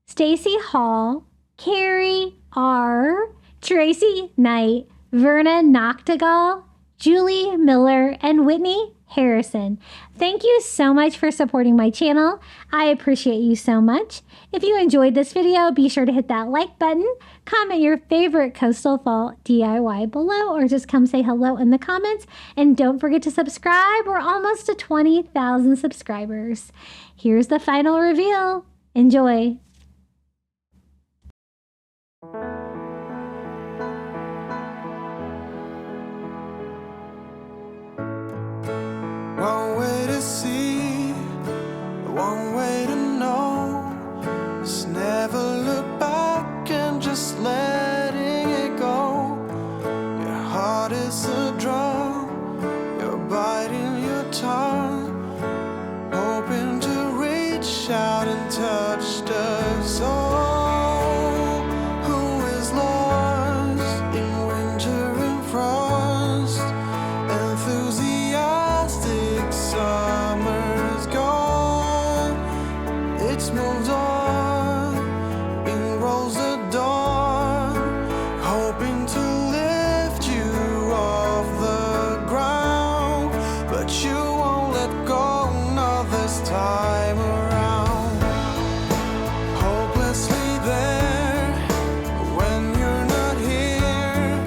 Speaker 2: Stacy Hall, Carrie R., Tracy Knight, Verna Noctegal, Julie Miller, and Whitney Harrison. Thank you so much for supporting my channel. I appreciate you so much. If you enjoyed this video, be sure to hit that like button, comment your favorite coastal fall DIY below, or just come say hello in the comments. And don't forget to subscribe. We're almost to 20,000 subscribers. Here's the final reveal. Enjoy.
Speaker 3: One way to see, one way to know, is never look back and just letting it go. Your heart is a drum, you're biting your tongue, hoping to reach out and touch the soul. Who is lost in winter and frost, enthusiastic summer's gone. It's moved on, in rolls the dawn, hoping to lift you off the ground, but you won't let go, not this time around. Hopelessly there, when you're not here,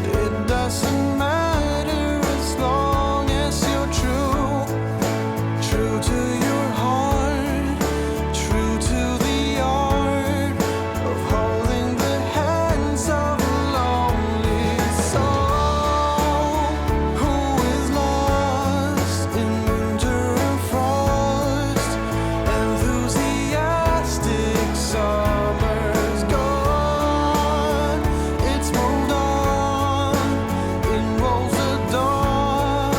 Speaker 3: it doesn't matter as long as you're true to your heart, true to the art of holding the hands of a lonely soul. Who is lost in winter and frost, enthusiastic summer's gone. It's moved on, in rolls the dawn,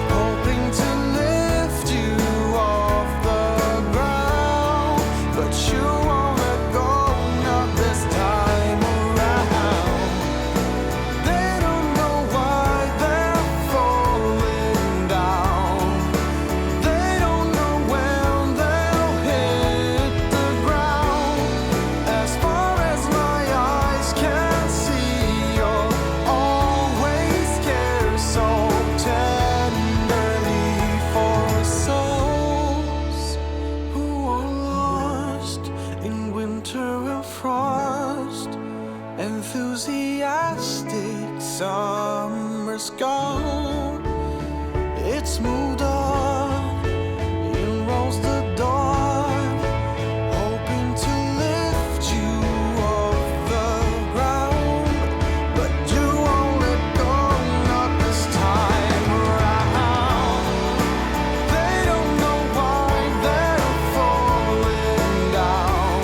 Speaker 3: hoping to lift you off the ground, but you won't let go, not this time around. They don't know why they're falling down. They don't know when they'll hit the ground. As far as my eyes can see, you're always care so tenderly for souls who are lost in winter and frost. Enthusiastic summer's gone. It's moved on, in rolls the dawn, hoping to lift you off the ground, but you won't let go, not this time around. They don't know why they're falling down.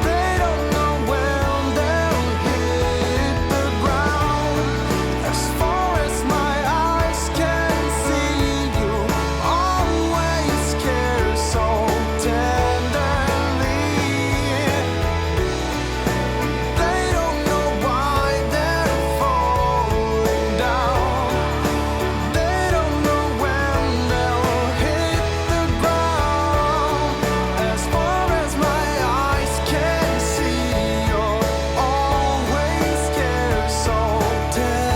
Speaker 3: They don't know when they'll hit the ground. As far as my eyes can see, you always care so tenderly. They don't know why they're falling down. They don't know when they'll hit the ground. As far as my eyes can see, you're always care so tenderly.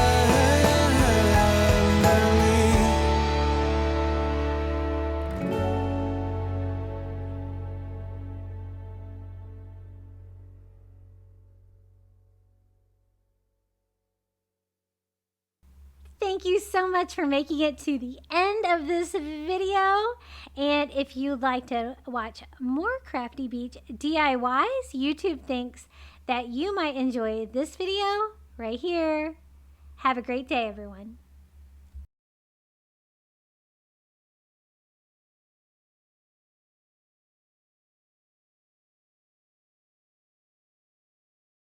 Speaker 2: Thank you so much for making it to the end of this video. And if you'd like to watch more Crafty Beach DIYs, YouTube thinks that you might enjoy this video right here. Have a great day, everyone.